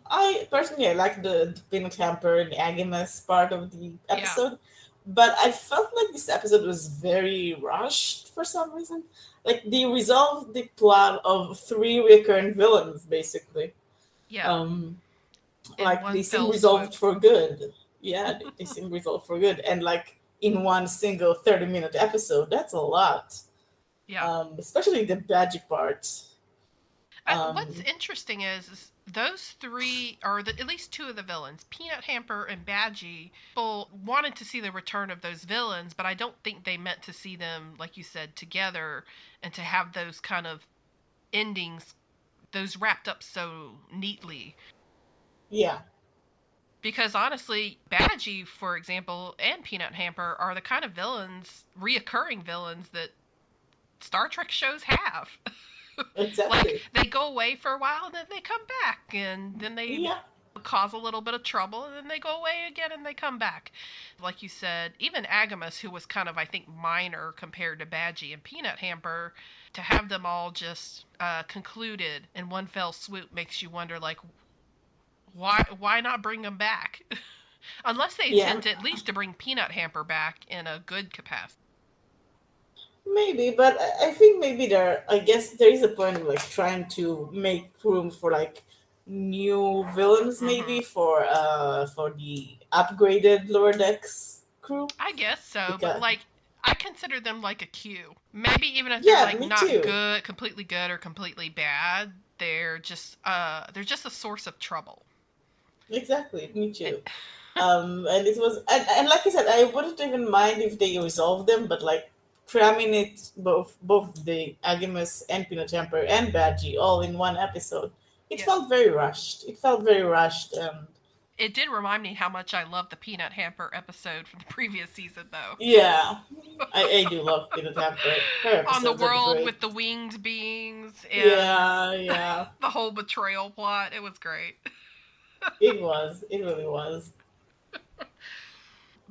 I personally I like the peanut hamper and Agnes part of the Yeah, episode, but I felt like this episode was very rushed for some reason. Like they resolved the plot of three recurrent villains basically. yeah, Um, in like one they seem fell resolved swoop. for good. Yeah, they seem resolved for good, and like in one single 30-minute episode, that's a lot. Yeah. Especially the Badgie part. What's Um, interesting is those three, or at least two of the villains, Peanut Hamper and Badgie, people wanted to see the return of those villains, but I don't think they meant to see them, like you said, together and to have those kind of endings, those wrapped up so neatly. yeah, Because honestly, Badgie, for example, and Peanut Hamper are the kind of villains, reoccurring villains, that Star Trek shows have. Like exactly. they go away for a while and then they come back and then they Yeah, cause a little bit of trouble and then they go away again and they come back. Like you said, even Agamus, who was kind of, I think, minor compared to Badgie and Peanut Hamper, to have them all just concluded in one fell swoop makes you wonder, like, why not bring them back? Unless they yeah. intend to at least to bring Peanut Hamper back in a good capacity. Maybe, but I think maybe there. I guess there is a point of like trying to make room for like new villains, Mm-hmm. maybe for the upgraded lower decks crew. I guess so, but Because like I consider them like a Q. Maybe even if they're yeah, like me not too. good or completely bad, they're just a source of trouble. Exactly, me And, too. And it was and like I said, I wouldn't even mind if they resolve them, but like cramming it both the Agimus and Peanut Temper and Badgie all in one episode, it yeah. felt very rushed. It felt very rushed, and It did remind me how much I love the Peanut Hamper episode from the previous season though. yeah, I do love Peanut Temper. Her On the episodes are world great. with the winged beings and Yeah, yeah, the whole betrayal plot. It was great. it was. It really was.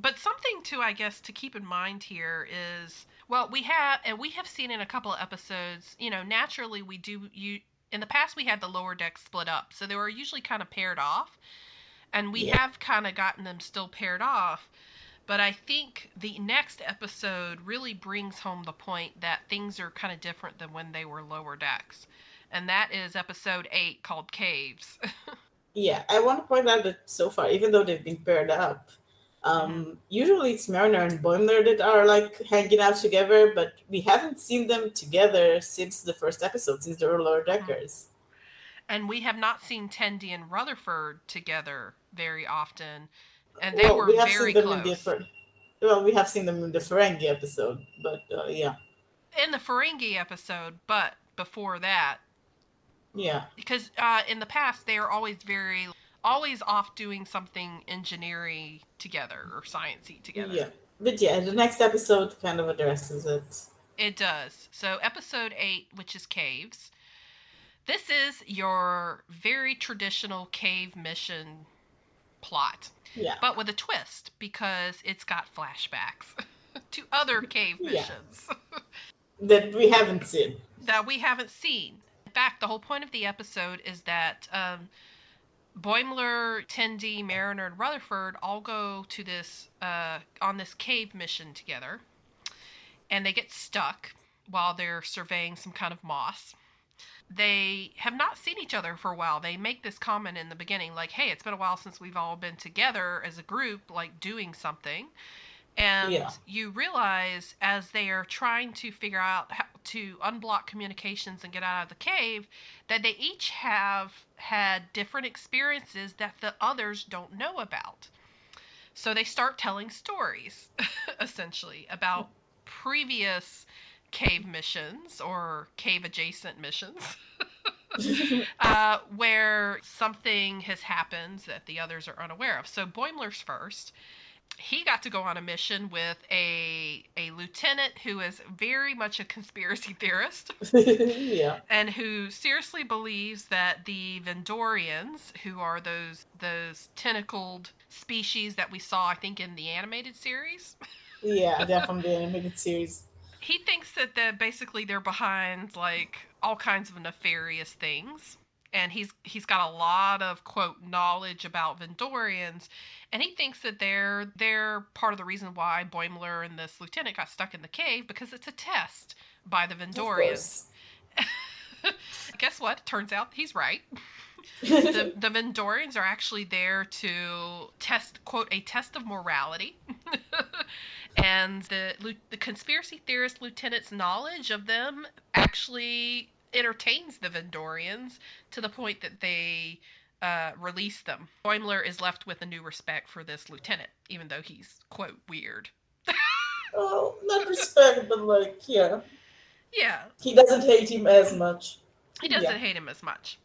But something to, I guess, to keep in mind here is, well, we have seen in a couple of episodes, naturally we do you in the past we had the lower decks split up, so they were usually kind of paired off, and we Yeah. have kind of gotten them still paired off. But I think the next episode really brings home the point that things are kind of different than when they were lower decks. And that is episode 8 called Caves. Yeah, I want to point out that so far, even though they've been paired up, Hmm. usually it's Mariner and Boimler that are like hanging out together, but we haven't seen them together since the first episode, since they were lower Hmm. deckers. And we have not seen Tendi and Rutherford together very often. And they Well, were we have seen very them in the close. well, we have seen them in the Ferengi episode, but yeah, In the Ferengi episode, but before that, yeah, because in the past they are always off doing something engineering together or sciencey together. yeah. But yeah, the next episode kind of addresses it. It does. So episode 8, which is Caves. This is your very traditional cave mission plot, Yeah, but with a twist because it's got flashbacks to other cave yeah, missions that we haven't seen. that we haven't seen. In fact, the whole point of the episode is that Boimler, Tendi, Mariner, and Rutherford all go to this on this cave mission together, and they get stuck while they're surveying some kind of moss. They have not seen each other for a while. They make this comment in the beginning, like, "Hey, it's been a while since we've all been together as a group, like doing something." Yeah, And you realize as they are trying to figure out how to unblock communications and get out of the cave that they each have had different experiences that the others don't know about. So they start telling stories, essentially, about previous cave missions or cave adjacent missions where something has happened that the others are unaware of. So Boimler's first. He got to go on a mission with a lieutenant who is very much a conspiracy theorist yeah, and who seriously believes that the Vendorians, who are those tentacled species that we saw, I think, in the animated series, yeah. They're from the animated series. he thinks that basically they're behind like all kinds of nefarious things. And he's got a lot of quote knowledge about Vendorians, and he thinks that they're part of the reason why Boimler and this lieutenant got stuck in the cave because it's a test by the Of Vendorians. course. Guess what? Turns out he's right. The Vendorians are actually there to test quote a test of morality, and the conspiracy theorist lieutenant's knowledge of them actually entertains the Vendorians to the point that they release them. Boimler is left with a new respect for this lieutenant, even though he's quote weird. Oh, not respect, but like, yeah, Yeah, he doesn't hate him as much. he Yeah, doesn't hate him as much.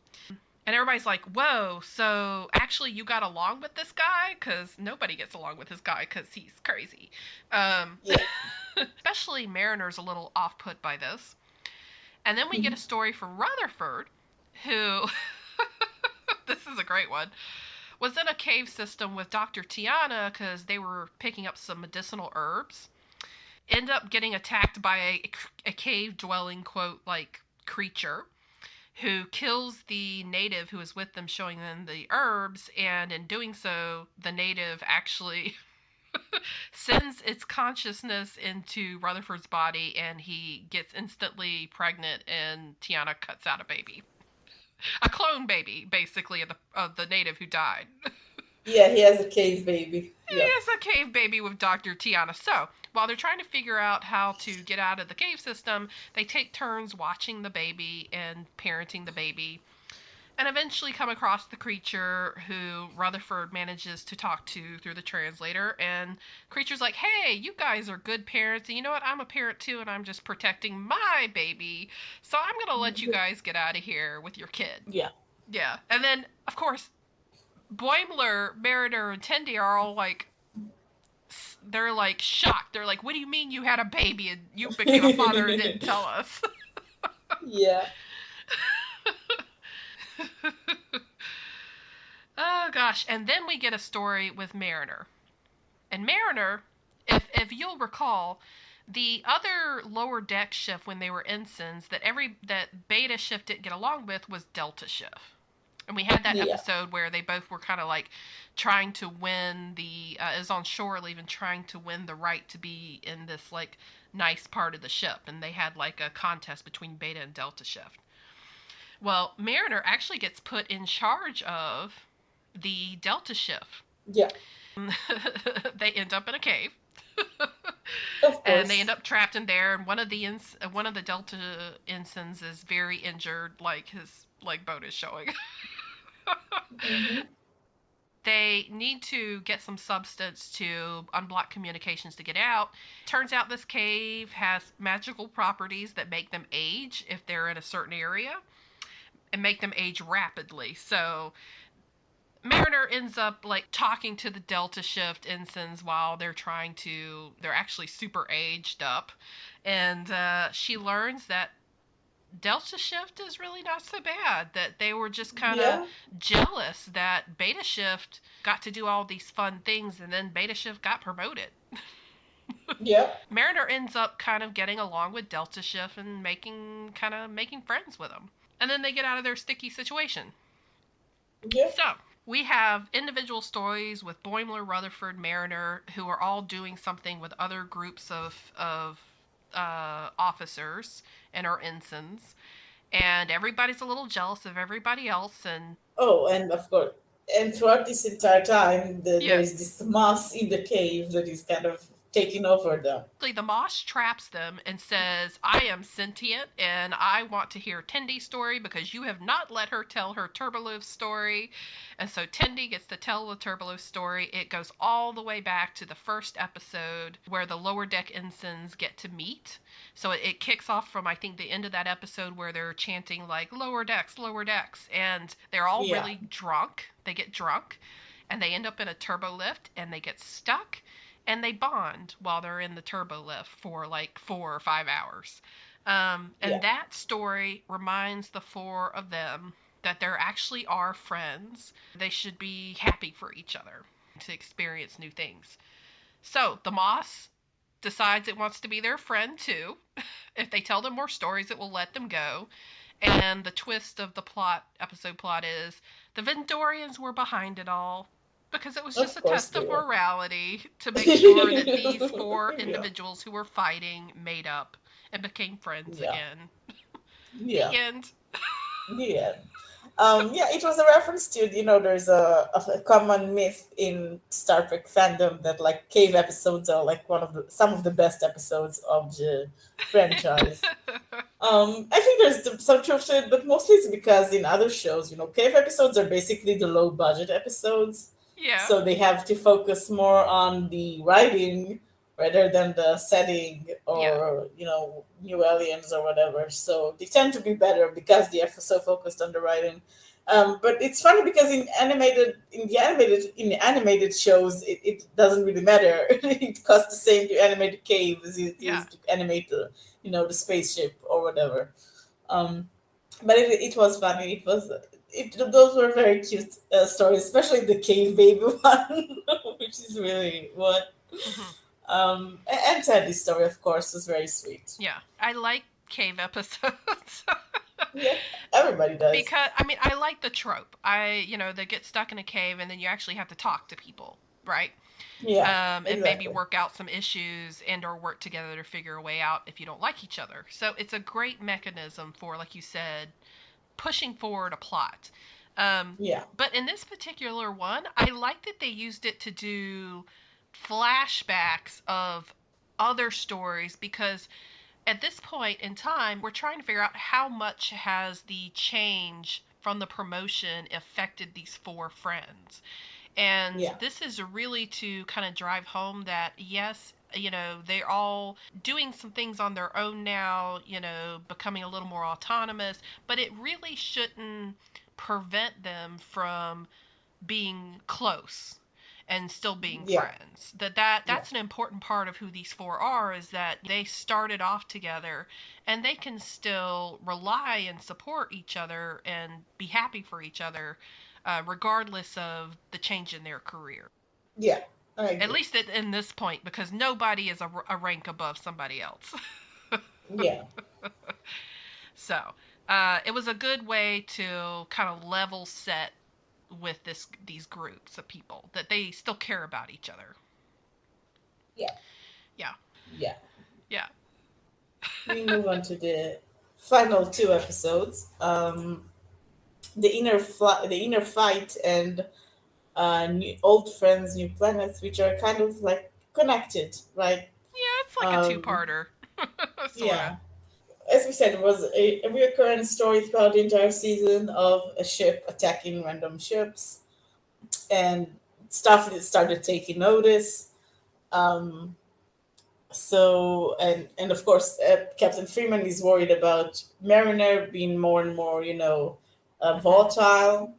And everybody's like, whoa, so actually you got along with this guy? Because nobody gets along with this guy because he's crazy. Um, yeah. especially Mariner's a little off put by this. And then we get a story from Rutherford, who, this is a great one, was in a cave system with Dr. Tiana because they were picking up some medicinal herbs. End up getting attacked by a cave dwelling, quote, like creature who kills the native who is with them, showing them the herbs, and in doing so, the native actually sends its consciousness into Rutherford's body, and he gets instantly pregnant, and Tiana cuts out a baby, a clone baby, basically of the native who died. Yeah, he has a cave baby. He Yeah. is a cave baby with Dr. Tiana. So, while they're trying to figure out how to get out of the cave system, they take turns watching the baby and parenting the baby, and eventually come across the creature who Rutherford manages to talk to through the translator. And creature's like, hey, you guys are good parents, and you know what? I'm a parent too, and I'm just protecting my baby. So I'm going to let you guys get out of here with your kid. Yeah. Yeah. And then, of course, Boimler, Mariner, and Tendi are all like, they're like shocked. They're like, what do you mean you had a baby and you became a father and didn't tell us? Yeah. Oh gosh. And then we get a story with Mariner. And Mariner, if you'll recall, the other lower deck shift when they were ensigns that Beta shift didn't get along with was Delta shift. And we had that Yeah. episode where they both were kind of like trying to win the is on shore leaving, trying to win the right to be in this like nice part of the ship, and they had like a contest between Beta and Delta shift. Well, Mariner actually gets put in charge of the Delta shift. Yeah. They end up in a cave. Of And they end course. up trapped in there, and one of the Delta ensigns is very injured, like his leg bone is showing. Hmm. They need to get some substance to unblock communications to get out. Turns out this cave has magical properties that make them age if they're in a certain area and make them age rapidly. So Mariner ends up like talking to the Delta Shift ensigns while they're actually super aged up. And she learns that Delta Shift is really not so bad. That they were just kind of Yeah. jealous that Beta Shift got to do all these fun things and then Beta Shift got promoted. Yeah. Mariner ends up kind of getting along with Delta Shift and making friends with them. And then they get out of their sticky situation. Yeah. So, we have individual stories with Boimler, Rutherford, Mariner, who are all doing something with other groups of officers and our ensigns, and everybody's a little jealous of everybody else. And Oh, and of course, and throughout this entire time, there yeah, is this moss in the cave that is kind of taking over them. the Moss traps them and says, I am sentient and I want to hear Tendy's story because you have not let her tell her Turbolift story. And so Tendy gets to tell the Turbolift story. It goes all the way back to the first episode where the lower deck ensigns get to meet. So it kicks off from, I think, the end of that episode where they're chanting like lower decks, lower decks. And they're all Yeah. really drunk. They get drunk and they end up in a turbo lift and they get stuck and they bond while they're in the turbo lift for like 4 or 5 hours. And Yeah. that story reminds the four of them that there actually are friends. They should be happy for each other to experience new things. So the Moss decides it wants to be their friend too. If they tell them more stories, it will let them go. And the twist of the episode plot is the Vendorians were behind it all because it was just Of a course test they of were. morality to make sure that these four Yeah. individuals who were fighting made up and became friends Yeah. again. Yeah. The end. Yeah. Yeah, it was a reference to, there's a common myth in Star Trek fandom that like cave episodes are like some of the best episodes of the franchise. I think there's some truth to it, but mostly it's because in other shows, cave episodes are basically the low budget episodes. Yeah, So they have to focus more on the writing rather than the setting yeah, or, new aliens or whatever. So they tend to be better because they are so focused on the writing. But it's funny because in the animated shows, it doesn't really matter. It costs the same to animate a cave as it yeah. is to animate the spaceship or whatever. Um, but it was funny. Those were very cute stories, especially the cave baby one, which is really what. Hmm. And Teddy's story, of course, was very sweet. Yeah. I like cave episodes. Yeah, everybody does. Because I like the trope. They get stuck in a cave and then you actually have to talk to people, right? Yeah, And maybe exactly. work out some issues and or work together to figure a way out if you don't like each other. So it's a great mechanism for, like you said, pushing forward a plot. Um, Yeah, but in this particular one, I like that they used it to do flashbacks of other stories because at this point in time, we're trying to figure out how much has the change from the promotion affected these four friends. And yeah, this is really to kind of drive home that, yes, they're all doing some things on their own now, becoming a little more autonomous, but it really shouldn't prevent them from being close and still being yeah, friends. yeah, That's an important part of who these four are, is that they started off together and they can still rely and support each other and be happy for each other regardless of the change in their career. yeah. I At agree. least in this point, because nobody is a rank above somebody else. Yeah, So it was a good way to kind of level set with these groups of people that they still care about each other. yeah, Yeah, yeah. yeah. We move on to the final two episodes. The inner fight, and old friends, new planets, which are kind of like connected, right? Yeah, it's like a Um, two-parter, sort of. yeah. As we said, it was a recurrent story throughout the entire season of a ship attacking random ships, and Starfleet started taking notice. Um, and of course, Captain Freeman is worried about Mariner being more and more, Hmm. volatile.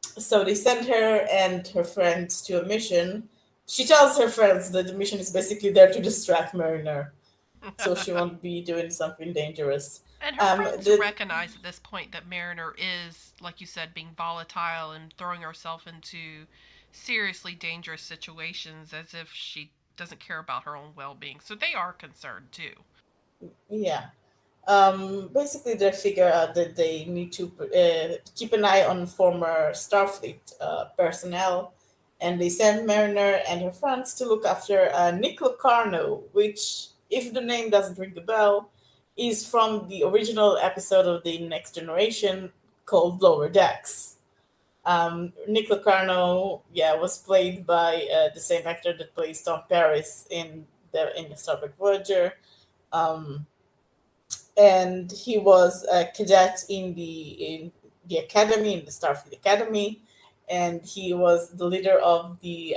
So they send her and her friends to a mission. She tells her friends that the mission is basically there to distract Mariner, so she won't be doing something dangerous. And her Um, friends the recognize at this point that Mariner is, like you said, being volatile and throwing herself into seriously dangerous situations as if she doesn't care about her own well being. So they are concerned too. yeah, basically they figure out that they need to keep an eye on former Starfleet personnel, and they send Mariner and her friends to look after Nick Locarno, which, if the name doesn't ring a bell, is from the original episode of the Next Generation called Lower Decks. Nick Locarno, yeah, was played by the same actor that plays Tom Paris in the Star Trek Voyager. Um, and he was a cadet in the academy, in the Starfleet Academy, and he was the leader of the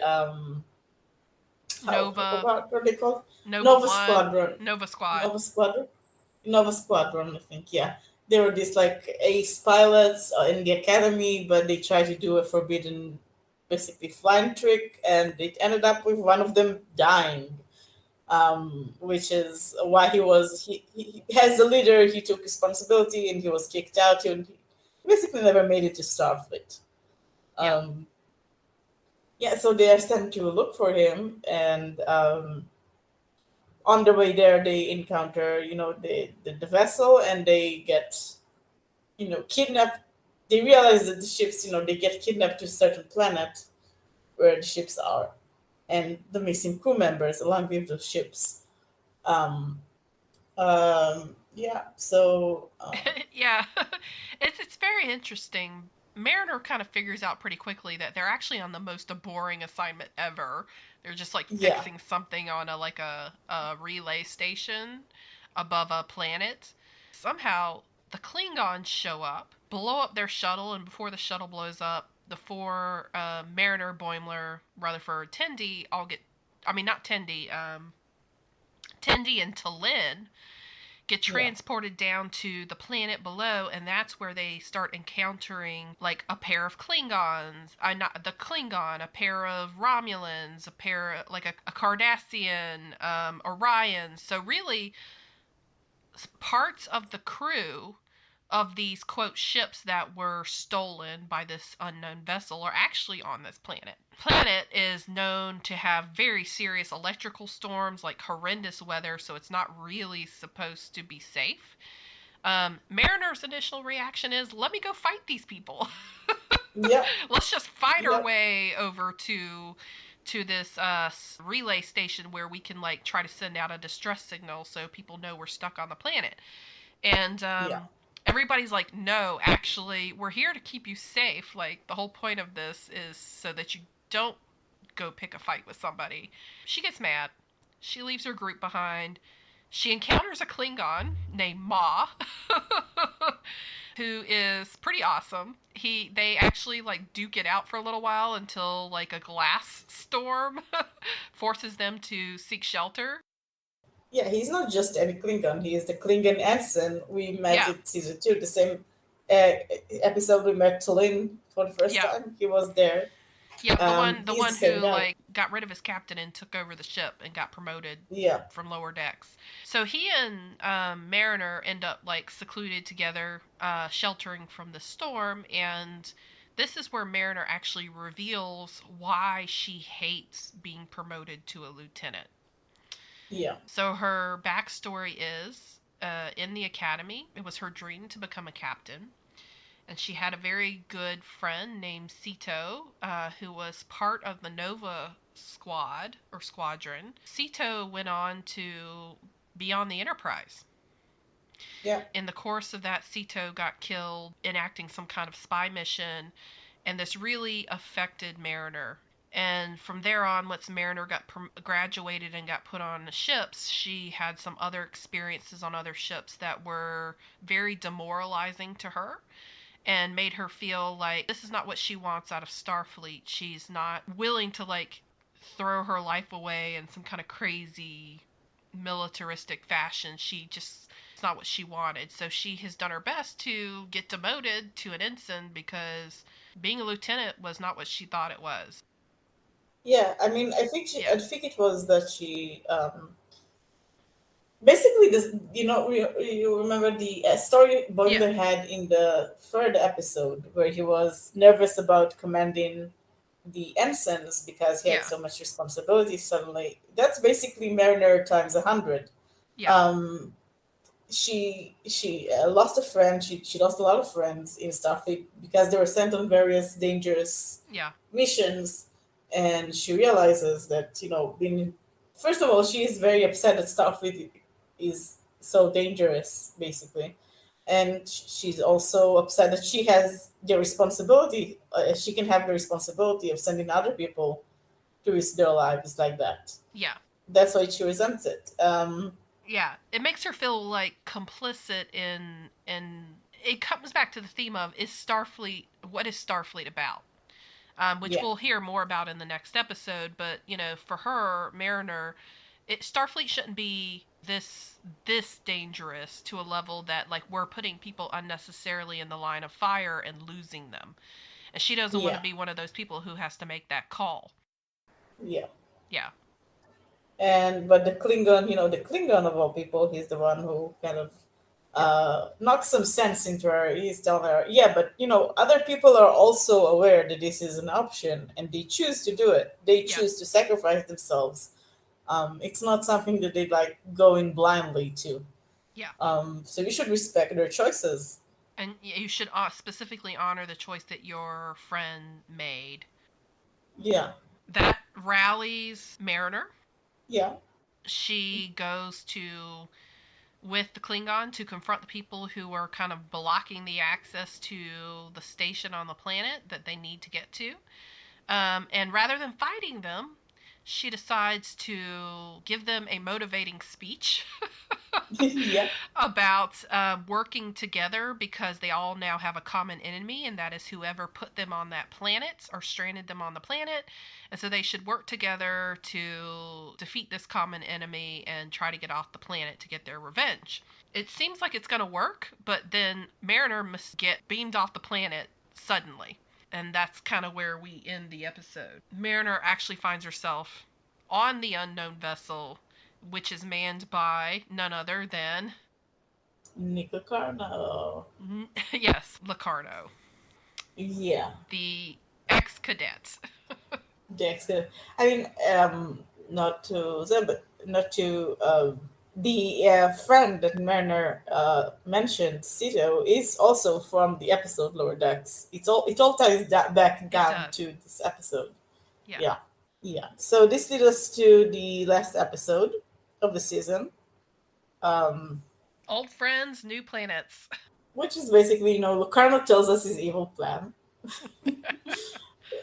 Nova, what are they called? Nova Nova 1, Squadron. Nova Squad. Nova Squadron. Nova Squadron, I think. Yeah, they were these like ace pilots in the academy, but they tried to do a forbidden, basically flying trick, and it ended up with one of them dying. Which is why he as the leader, he took responsibility and he was kicked out, and he basically never made it to Starfleet. Yeah. Um, yeah, so they are sent to look for him, and on the way there, they encounter the vessel, and they get kidnapped. They realize that the ships, they get kidnapped to a certain planet where the ships are, and the missing crew members along with those ships. Um, yeah, so Yeah. It's very interesting. Mariner kind of figures out pretty quickly that they're actually on the most boring assignment ever. They're just like yeah, fixing something on a relay station above a planet. Somehow the Klingons show up, blow up their shuttle, and before the shuttle blows up, the four Mariner, Boimler, Rutherford, Tendi all get. I mean, not Tendi. Tendi and Talin get yeah, transported down to the planet below, and that's where they start encountering like a pair of Klingons, not the Klingon, a pair of Romulans, a pair like a Cardassian, Orion. So really, parts of the crew of these quote ships that were stolen by this unknown vessel are actually on this planet. Planet is known to have very serious electrical storms, like horrendous weather, so it's not really supposed to be safe. Mariner's initial reaction is, "Let me go fight these people. yeah, Let's just fight our yeah, way over to this relay station where we can like try to send out a distress signal so people know we're stuck on the planet." And yeah, everybody's like, "No, actually, we're here to keep you safe. Like the whole point of this is so that you don't go pick a fight with somebody." She gets mad. She leaves her group behind. She encounters a Klingon named Ma, who is pretty awesome. They actually like duke it out for a little while until like a glass storm forces them to seek shelter. yeah. He's not just any Klingon. He is the Klingon ensign we met Yeah, in season two. The same uh, episode we met Tulin for the first yeah. time. He was there. Yep, the He's the one same who guy. like got rid of his captain and took over the ship and got promoted Yeah, from lower decks. So he and Mariner end up like secluded together, sheltering from the storm, and This is where Mariner actually reveals why she hates being promoted to a lieutenant. Yeah. So her backstory is in the academy, it was her dream to become a captain. And she had a very good friend named Sito, who was part of the Nova squad or squadron. Sito went on to be on the Enterprise. Yeah. In the course of that, Sito got killed enacting some kind of spy mission, and this really affected Mariner. And from there on, once Mariner got graduated and got put on the ships, she had some other experiences on other ships that were very demoralizing to her and made her feel like this is not what she wants out of Starfleet. She's not willing to like throw her life away in some kind of crazy militaristic fashion. She just it's not what she wanted. So she has done her best to get demoted to an ensign because being a lieutenant was not what she thought it was. Yeah. I mean, Yeah. I think it was that she basically this. You remember the story Yeah. Boimler had in the third episode where he was nervous about commanding the ensigns because he had Yeah. so much responsibility suddenly. That's basically Mariner times 100. Yeah. Um, she lost a friend. She lost a lot of friends in Starfleet because they were sent on various dangerous Yeah. missions, and she realizes that being first of all, she is very upset that Starfleet is so dangerous, basically, and she's also upset that she has the responsibility. She can have the responsibility of sending other people to risk their lives like that. Yeah. That's why she resents it. Yeah. It makes her feel like complicit in it comes back to the theme of is Starfleet what is Starfleet about? Which Yeah, we'll hear more about in the next episode. But for her, Mariner, Starfleet shouldn't be this dangerous to a level that like we're putting people unnecessarily in the line of fire and losing them. And she doesn't want to yeah, be one of those people who has to make that call. yeah. Yeah, And but the Klingon of all people, he's the one who kind of knocks some sense into her. He's telling her, yeah, but other people are also aware that this is an option, and they choose to do it. They yeah, choose to sacrifice themselves. It's not something that they like go in blindly to. yeah. So you should respect their choices. And you should specifically honor the choice that your friend made. Yeah, That rallies Mariner. yeah, She goes to with the Klingon to confront the people who are kind of blocking the access to the station on the planet that they need to get to. And rather than fighting them, she decides to give them a motivating speech yeah, about working together because they all now have a common enemy, and that is whoever put them on that planet or stranded them on the planet. And so they should work together to defeat this common enemy and try to get off the planet to get their revenge. It seems like it's going to work, but then Mariner must get beamed off the planet suddenly. And that's kind of where we end the episode. Mariner actually finds herself on the unknown vessel, which is manned by none other than Nico Carno. yes, Locarno, Yeah, the ex cadet. Dexter. I mean, not to say, but not to the friend that Mariner mentioned, Sito, is also from the episode Lower Decks. It all ties that back It down does. to this episode. Yeah. Yeah, yeah. So this leads us to the last episode of the season, um, Old friends, new planets. which is basically Locarno tells us his evil plan.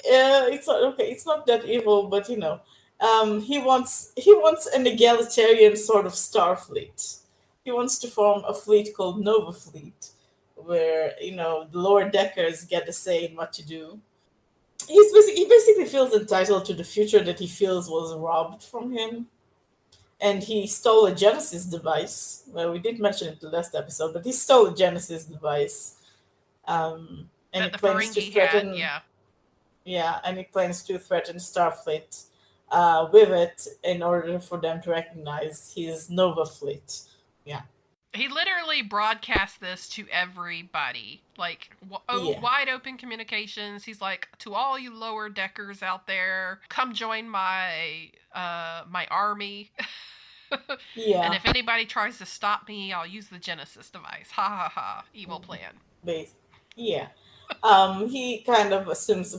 It's not okay. It's not that evil, but he wants an egalitarian sort of Starfleet. He wants to form a fleet called Nova Fleet, where the lower deckers get a say in what to do. He basically feels entitled to the future that he feels was robbed from him, and he stole a Genesis device. Well, we did mention it the last episode, but he stole a Genesis device, and That he the plans to Ferengi had, threaten. yeah. Yeah, and he plans to threaten Starfleet with it in order for them to recognize his Nova fleet. Yeah. He literally broadcast this to everybody, like Yeah, wide open communications. He's like, to all you lower deckers out there, come join my army. And yeah, if anybody tries to stop me, I'll use the Genesis device. Ha ha ha! Evil plan. base. Yeah. He kind of assumes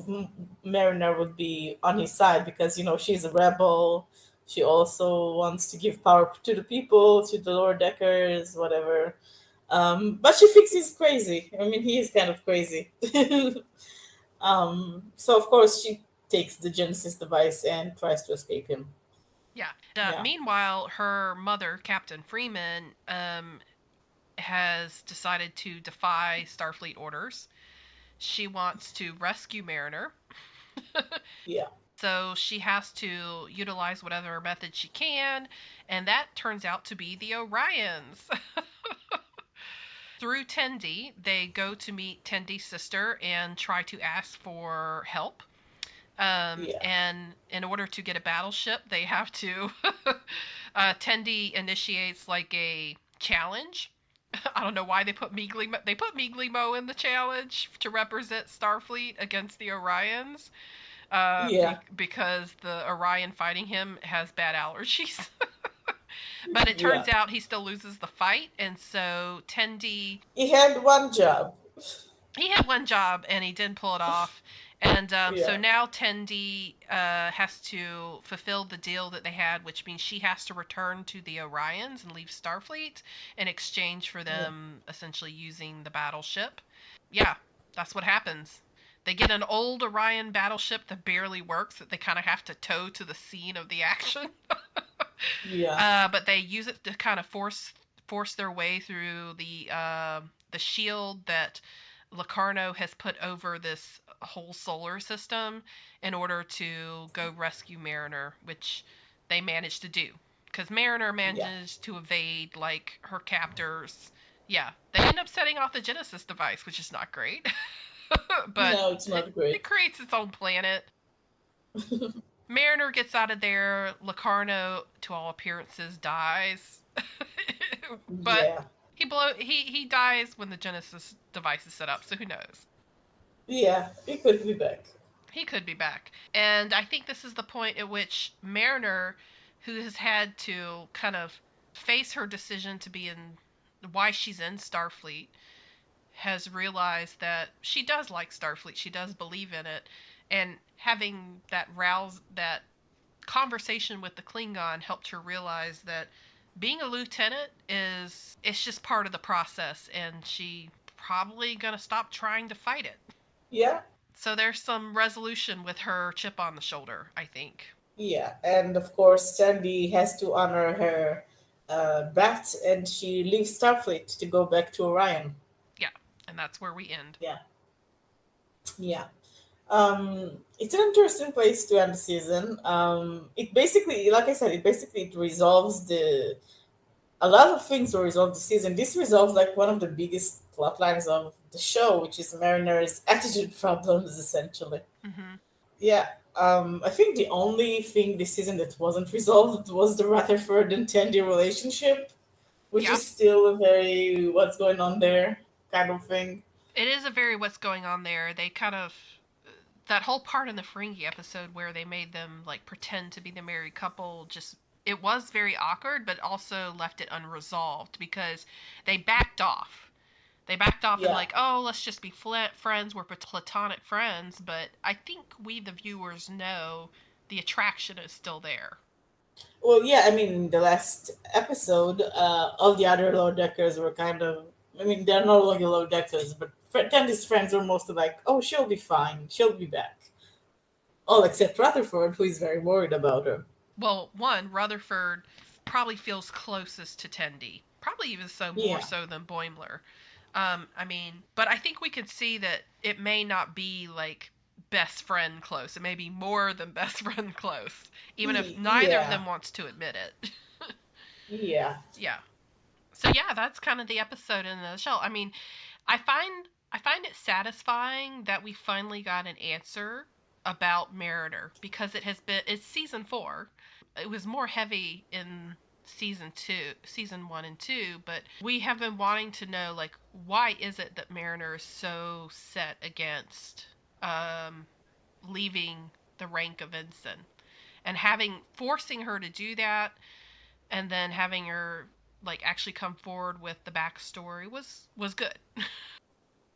Mariner would be on his side because she's a rebel. She also wants to give power to the people, to the lower deckers, whatever. But she thinks he's crazy. I mean, he is kind of crazy. So of course she takes the Genesis device and tries to escape him. Yeah. Yeah, Meanwhile, her mother, Captain Freeman, has decided to defy Starfleet orders. She wants to rescue Mariner. yeah, So she has to utilize whatever method she can, and that turns out to be the Orions. Through Tendi, they go to meet Tendi's sister and try to ask for help. yeah, And in order to get a battleship, they have to. Tendi initiates like a challenge. I don't know why they put Meaglimo. They put Meaglimo in the challenge to represent Starfleet against the Orions. yeah, Because the Orion fighting him has bad allergies. But it yeah. turns out he still loses the fight, and so Tendi, He had one job. he had one job and he didn't pull it off. And so Yeah, now Tendi has to fulfill the deal that they had, which means she has to return to the Orions and leave Starfleet in exchange for yeah, them essentially using the battleship. Yeah, that's what happens. They get an old Orion battleship that barely works that they kind of have to tow to the scene of the action. yeah, But they use it to kind of force their way through the shield that Locarno has put over this whole solar system in order to go rescue Mariner, which they managed to do. Because Mariner yeah. manages to evade like her captors. Yeah, they end up setting off the Genesis device, which is not great, but No, it's not it great. creates its own planet. Mariner gets out of there. Locarno, to all appearances, dies, but Yeah, he dies when the Genesis device is set up. So who knows? yeah. He could be back. He could be back. And I think this is the point at which Mariner, who has had to kind of face her decision to be in, why she's in Starfleet, has realized that she does like Starfleet. She does believe in it, and having that conversation with the Klingon helped her realize that being a lieutenant is it's just part of the process, and she probably gonna stop trying to fight it. Yeah, So there's some resolution with her chip on the shoulder, I think. yeah. And of course, Sandy has to honor her bat, and she leaves Starfleet to go back to Orion. Yeah, and that's where we end. Yeah, yeah. It's an interesting place to end the season. It basically, like I said, it resolves the a lot of things were resolved this season. This resolves like one of the biggest plot lines of the show, which is Mariner's attitude problems, essentially. Mm-hmm. Yeah. I think the only thing this season that wasn't resolved was the Rutherford and Tandy relationship, which Yeah, is still a very what's going on there kind of thing. it is a very what's going on there. They kind of that whole part in the Ferengi episode where they made them like pretend to be the married couple just it was very awkward, but also left it unresolved because they backed off. They backed off and Yeah. like, oh, let's just be friends. We're platonic friends. But I think we, the viewers, know the attraction is still there. Well, yeah, I mean, the last episode, all the other low deckers were kind of. I mean, they're no longer low deckers, but Tandy's friends were mostly like, "Oh, she'll be fine. She'll be back." All except Rutherford, who is very worried about her. Well, one, Rutherford probably feels closest to Tendi. Probably even so more Yeah, so than Boimler. I mean, but I think we could see that it may not be like best friend close. It may be more than best friend close, even if neither of Yeah, them wants to admit it. yeah, Yeah. So yeah, that's kind of the episode in a nutshell. I mean, I find it satisfying that we finally got an answer about Mariner because it's season 4. It was more heavy in season 1 and 2, but we have been wanting to know, like, why is it that Mariner is so set against um leaving the rank of ensign, and having forcing her to do that, and then having her like actually come forward with the backstory was good.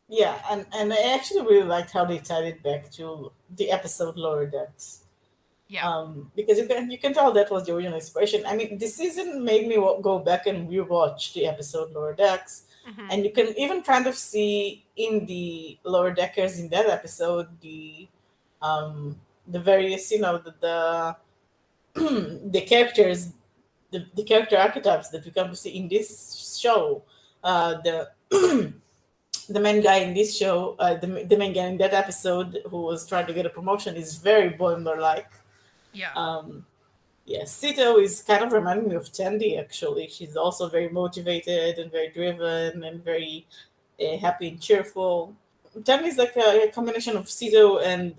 Yeah, and I actually really liked how they tied it back to the episode Lower Decks. Yeah. Because you can tell that was the original inspiration. I mean, this season made me go back and rewatch the episode Lower Decks, Mhm. and you can even kind of see in the Lower Deckers in that episode the various, the characters, the character archetypes that we come to see in this show. The the main guy in this show, the main guy in that episode who was trying to get a promotion is very Boimler like. Yeah. Um, yeah, Sito is kind of reminding me of Tandy actually. She's also very motivated and very driven and very happy and cheerful. Tandy is like a combination of Sito and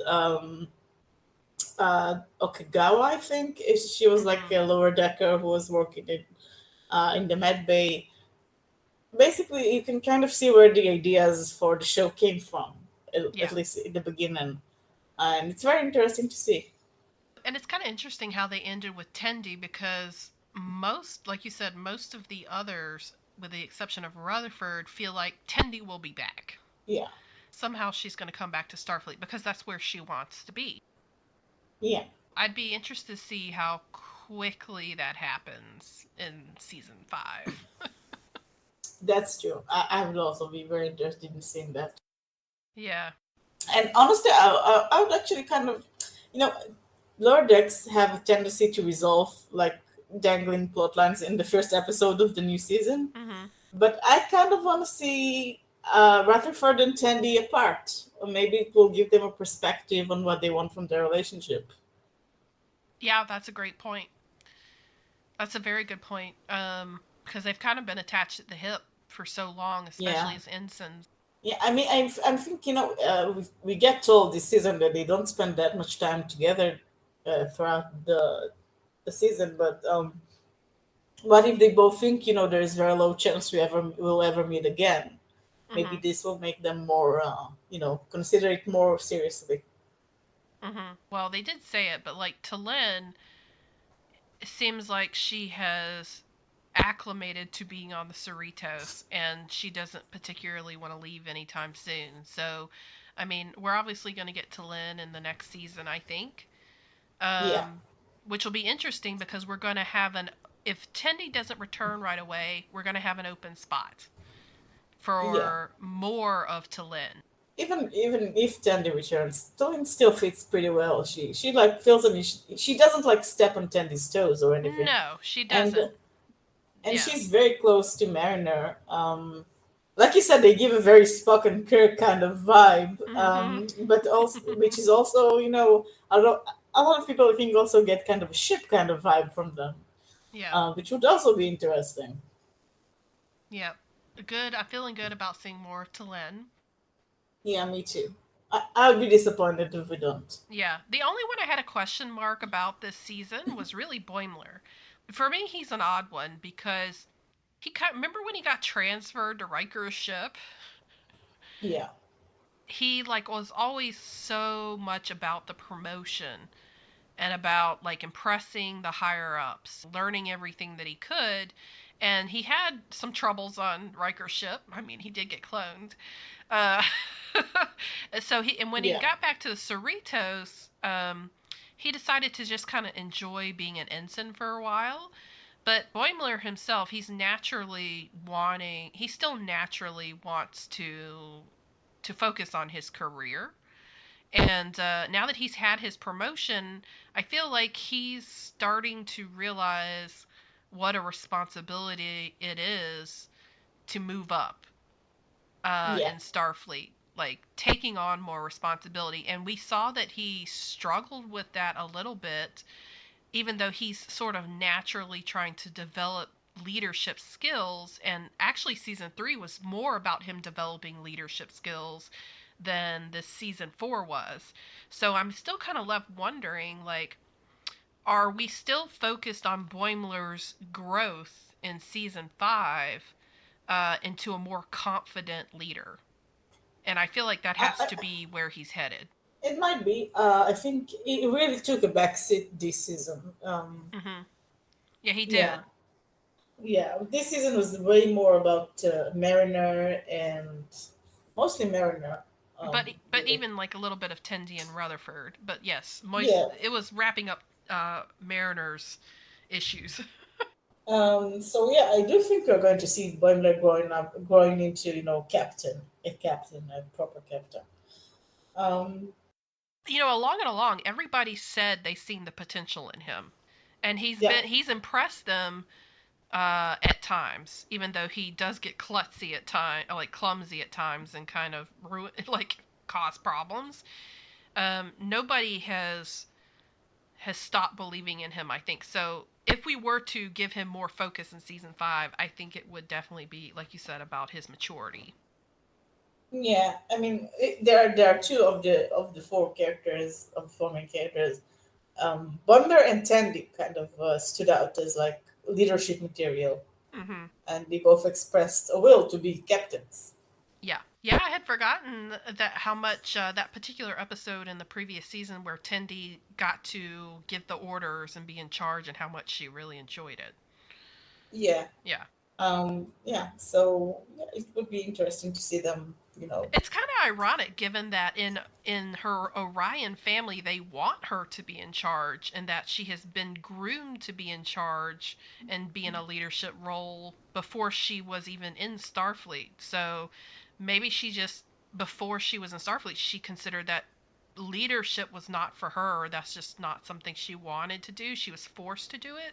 Okagawa, I think. She was like Mhm. a lower decker who was working in the med bay. Basically, you can kind of see where the ideas for the show came from, at Yeah. least in the beginning. And it's very interesting to see. And it's kind of interesting how they ended with Tendi, because most, like you said, most of the others, with the exception of Rutherford, feel like Tendi will be back. Yeah, Somehow she's going to come back to Starfleet because that's where she wants to be. yeah, I'd be interested to see how quickly that happens in season 5. that's true. I would also be very interested in seeing that. Yeah. And honestly, I would actually kind of, you know, lower decks have a tendency to resolve like dangling plot lines in the first episode of the new season. Mhm. But I kind of want to see Rutherford and Tandy apart. Or maybe it will give them a perspective on what they want from their relationship. Yeah, that's a great point. That's a very good point. Because they've kind of been attached at the hip for so long, especially Yeah. as ensigns. Yeah, I mean, I think, we get told this season that they don't spend that much time together throughout the season, but what if they both think, there is very low chance we'll ever meet again? Maybe Mhm. this will make them more, consider it more seriously. Mhm. Well, they did say it, but like Talin, it seems like she has acclimated to being on the Cerritos, and she doesn't particularly want to leave anytime soon. So, I mean, we're obviously going to get Talin in the next season, I think. Yeah, um, which will be interesting because we're going to have an, if Tendi doesn't return right away, we're going to have an open spot yeah. for more of Talin. Even if Tandy returns, Tolin still fits pretty well. She like feels, I mean, she doesn't like step on Tandy's toes or anything, No, she and doesn't. and Yeah. she's very close to Mariner. Like you said, they give a very Spock and Kirk kind of vibe, Hmm. but also which is also, a lot of people I think also get kind of a ship kind of vibe from them, Yeah. which would also be interesting. Yeah. Good. I'm feeling good about seeing more of Talin. Yeah, me too. I would be disappointed if we don't. Yeah. The only one I had a question mark about this season was really Boimler. For me, he's an odd one because remember when he got transferred to Riker's ship? Yeah, He like was always so much about the promotion and about like impressing the higher ups, learning everything that he could. And he had some troubles on Riker's ship. I mean, he did get cloned. Uh, and when he yeah, got back to the Cerritos, he decided to just kind of enjoy being an ensign for a while. But Boimler himself, he still naturally wants to focus on his career. And now that he's had his promotion, I feel like he's starting to realize what a responsibility it is to move up yeah, in Starfleet, like taking on more responsibility. And we saw that he struggled with that a little bit, even though he's sort of naturally trying to develop leadership skills. And actually, season 3 was more about him developing leadership skills than this season 4 was. So I'm still kind of left wondering, like, are we still focused on Boimler's growth in season 5 into a more confident leader? And I feel like that I, has I, to be where he's headed. it might be. I think it really took a backseat this season. Mm-hmm. Yeah, he Yeah, did. yeah. This season was way more about Mariner and mostly Mariner. But Really. even like a little bit of Tendi and Rutherford. But yes, moist. Yeah. It was wrapping up Mariner's issues. So yeah, I do think we're going to see Boimler growing into a proper captain. Um, Along and along, everybody said they seen the potential in him, and yeah, he's impressed them at times, even though he does get klutzy at time, like clumsy at times, and kind of ruin like cause problems. Nobody has stopped believing in him. I think so. If we were to give him more focus in season 5, I think it would definitely be, like you said, about his maturity. yeah. I mean, there are two of the four main characters. Boimler and Tandy kind of stood out as like leadership material, Mm-hmm. and they both expressed a will to be captains. Yeah, yeah. I had forgotten that how much that particular episode in the previous season where Tendi got to give the orders and be in charge, and how much she really enjoyed it. Yeah. Yeah, Yeah. So yeah, it would be interesting to see them. it's kind of ironic given that in her Orion family they want her to be in charge, and that she has been groomed to be in charge and be in a leadership role before she was even in Starfleet. So maybe she just, before she was in Starfleet, she considered that leadership was not for her. That's just not something she wanted to do. She was forced to do it.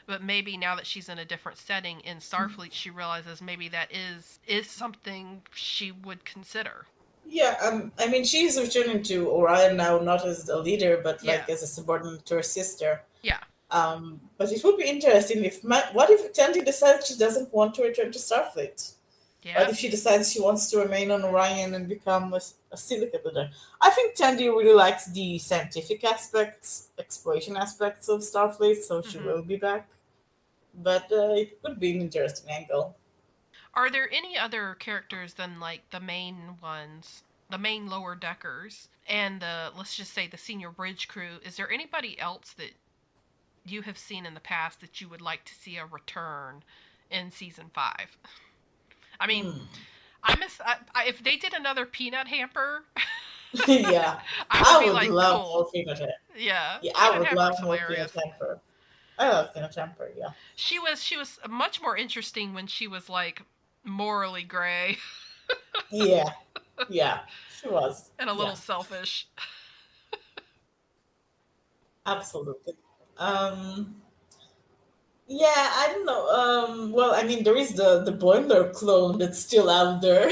But maybe now that she's in a different setting in Starfleet, she realizes maybe that is something she would consider. Yeah, I mean, she's returning to Orion now, not as a leader, but Yeah. like as a subordinate to her sister. Yeah. But it would be interesting what if Tandy decides she doesn't want to return to Starfleet? What Yeah. if she decides she wants to remain on Orion and become a syndicate leader? I think Tandy really likes the scientific aspects, exploration aspects of Starfleet, so she Mhm. will be back. But it could be an interesting angle. Are there any other characters than like the main ones, the main lower deckers, and the, let's just say, the senior bridge crew? Is there anybody else that you have seen in the past that you would like to see a return in season 5? I mean, Hmm. if they did another peanut hamper, Yeah, I would I be would like, love cool. more Peanut. Yeah, Yeah, I peanut would hamper is love more Peanut hilarious. Hamper. I love Peanut Hamper, yeah. She was much more interesting when she was like morally gray Yeah, yeah, she was. and a little Yeah, selfish. absolutely. Um, yeah, I don't know. Well, I mean, there is the Boimler clone that's still out there.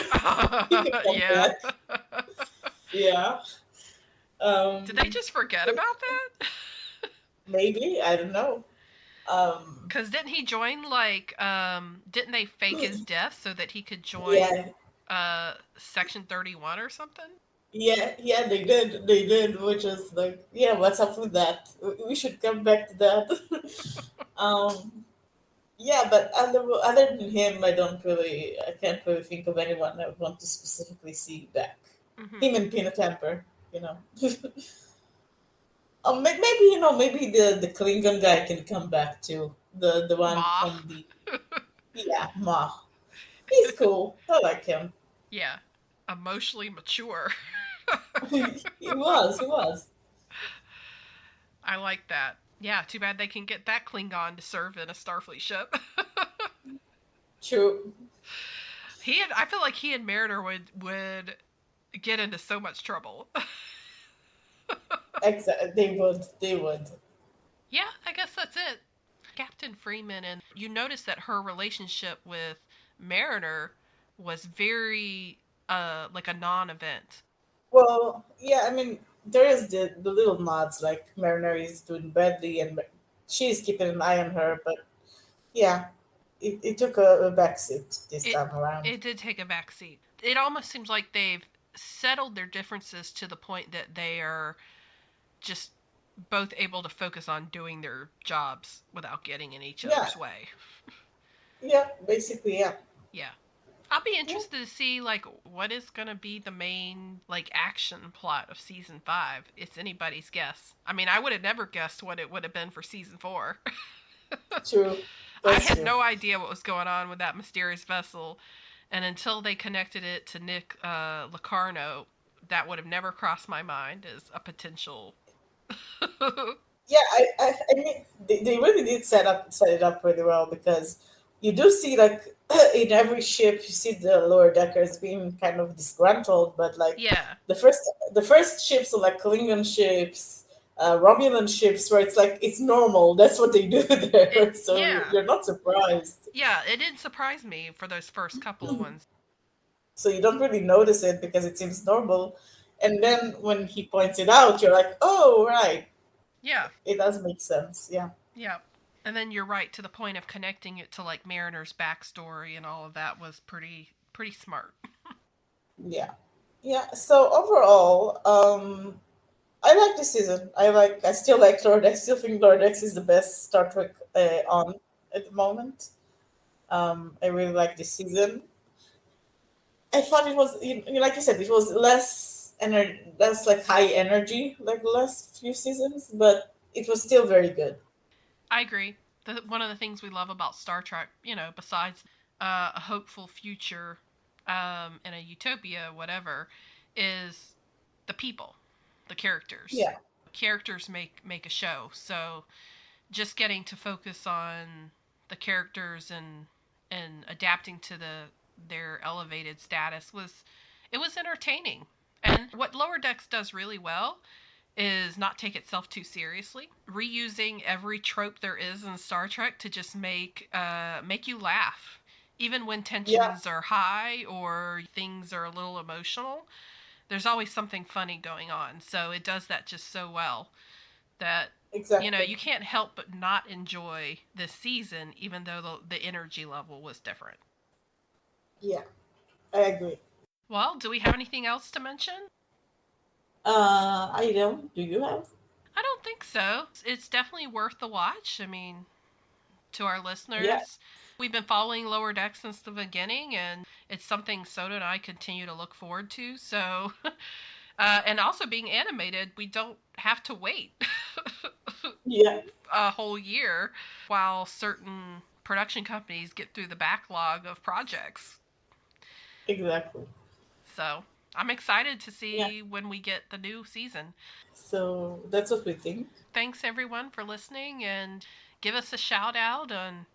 He could come Yeah. back. Yeah. Did they Um, just forget about that? maybe I don't know. Um, Cuz didn't he join like didn't they fake his death so that he could join yeah, section 31 or something? yeah, they did, which is like, yeah, what's up with that? We should come back to that. um, yeah, but other than him, I can't really think of anyone I would want to specifically see back. Mhm. Him and Peanut Temper, you know. Maybe maybe the Klingon guy can come back too. The one Ma. from the yeah, Ma. He's cool. I like him. Yeah. Emotionally mature. He was. I like that. Yeah, too bad they can get that Klingon to serve in a Starfleet ship. True. I feel like he and Mariner would get into so much trouble. Exactly. They would. Yeah, I guess that's it. Captain Freeman, and you notice that her relationship with Mariner was very like a non-event. Well, yeah, I mean, there is the little nods like Mariner is doing badly and she's keeping an eye on her, but yeah, it took a backseat this It time around. it did take a backseat. It almost seems like they've settled their differences to the point that they are just both able to focus on doing their jobs without getting in each Yeah, other's way. yeah, basically, yeah. Yeah. I'll be Yeah. interested to see like what is going to be the main like action plot of season 5. It's anybody's guess. I mean, I would have never guessed what it would have been for season 4. True. I That's had true. no idea what was going on with that mysterious vessel, and until they connected it to Nick Locarno, that would have never crossed my mind as a potential. Yeah, I mean, they really did set it up really well because you do see like in every ship you see the lower deckers being kind of disgruntled, but like Yeah, the first the first ships are like Klingon ships, Romulan ships, where it's like it's normal. That's what they do there, so yeah, you're not surprised. yeah. It didn't surprise me for those first couple of ones. So you don't really notice it because it seems normal, and then when he points it out, you're like, oh right, Yeah, it does make sense. Yeah. yeah. And then you're right to the point of connecting it to like Mariner's backstory and all of that was pretty smart. Yeah. Yeah. So overall, I like this season. I still like Lord X. Still think Lord X is the best Star Trek on at the moment. I really like this season. I thought it was, like you said, it was less like high energy like the last few seasons, but it was still very good. I agree. One of the things we love about Star Trek, besides a hopeful future and a utopia, whatever, is the people, the characters. Yeah, Characters make a show. So just getting to focus on the characters and adapting to their elevated status was entertaining. And what Lower Decks does really well is not take itself too seriously, reusing every trope there is in Star Trek to just make you laugh, even when yeah, tensions are high or things are a little emotional. There's always something funny going on, so it does that just so well that exactly. you can't help but not enjoy this season, even though the energy level was different. Yeah, I agree. Well, do we have anything else to mention? I don't. Do you have? I don't think so. It's definitely worth the watch. I mean, to our Yeah, listeners, we've been following Lower Deck since the beginning, and it's something Soda and I continue to look forward to. So, and also being animated, we don't have to wait yeah, a whole year while certain production companies get through the backlog of projects. exactly. So, I'm excited to Yeah. see when we get the new season. So that's what we think. Thanks everyone for listening, and give us a shout out on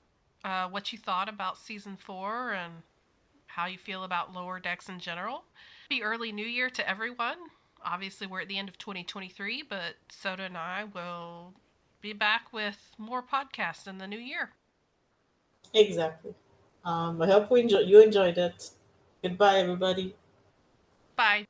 what you thought about season 4 and how you feel about Lower Decks in general. Happy early new year to everyone. Obviously, we're at the end of 2023, but Soda and I will be back with more podcasts in the new year. Exactly. I hope you enjoyed it. Goodbye, everybody. Bye.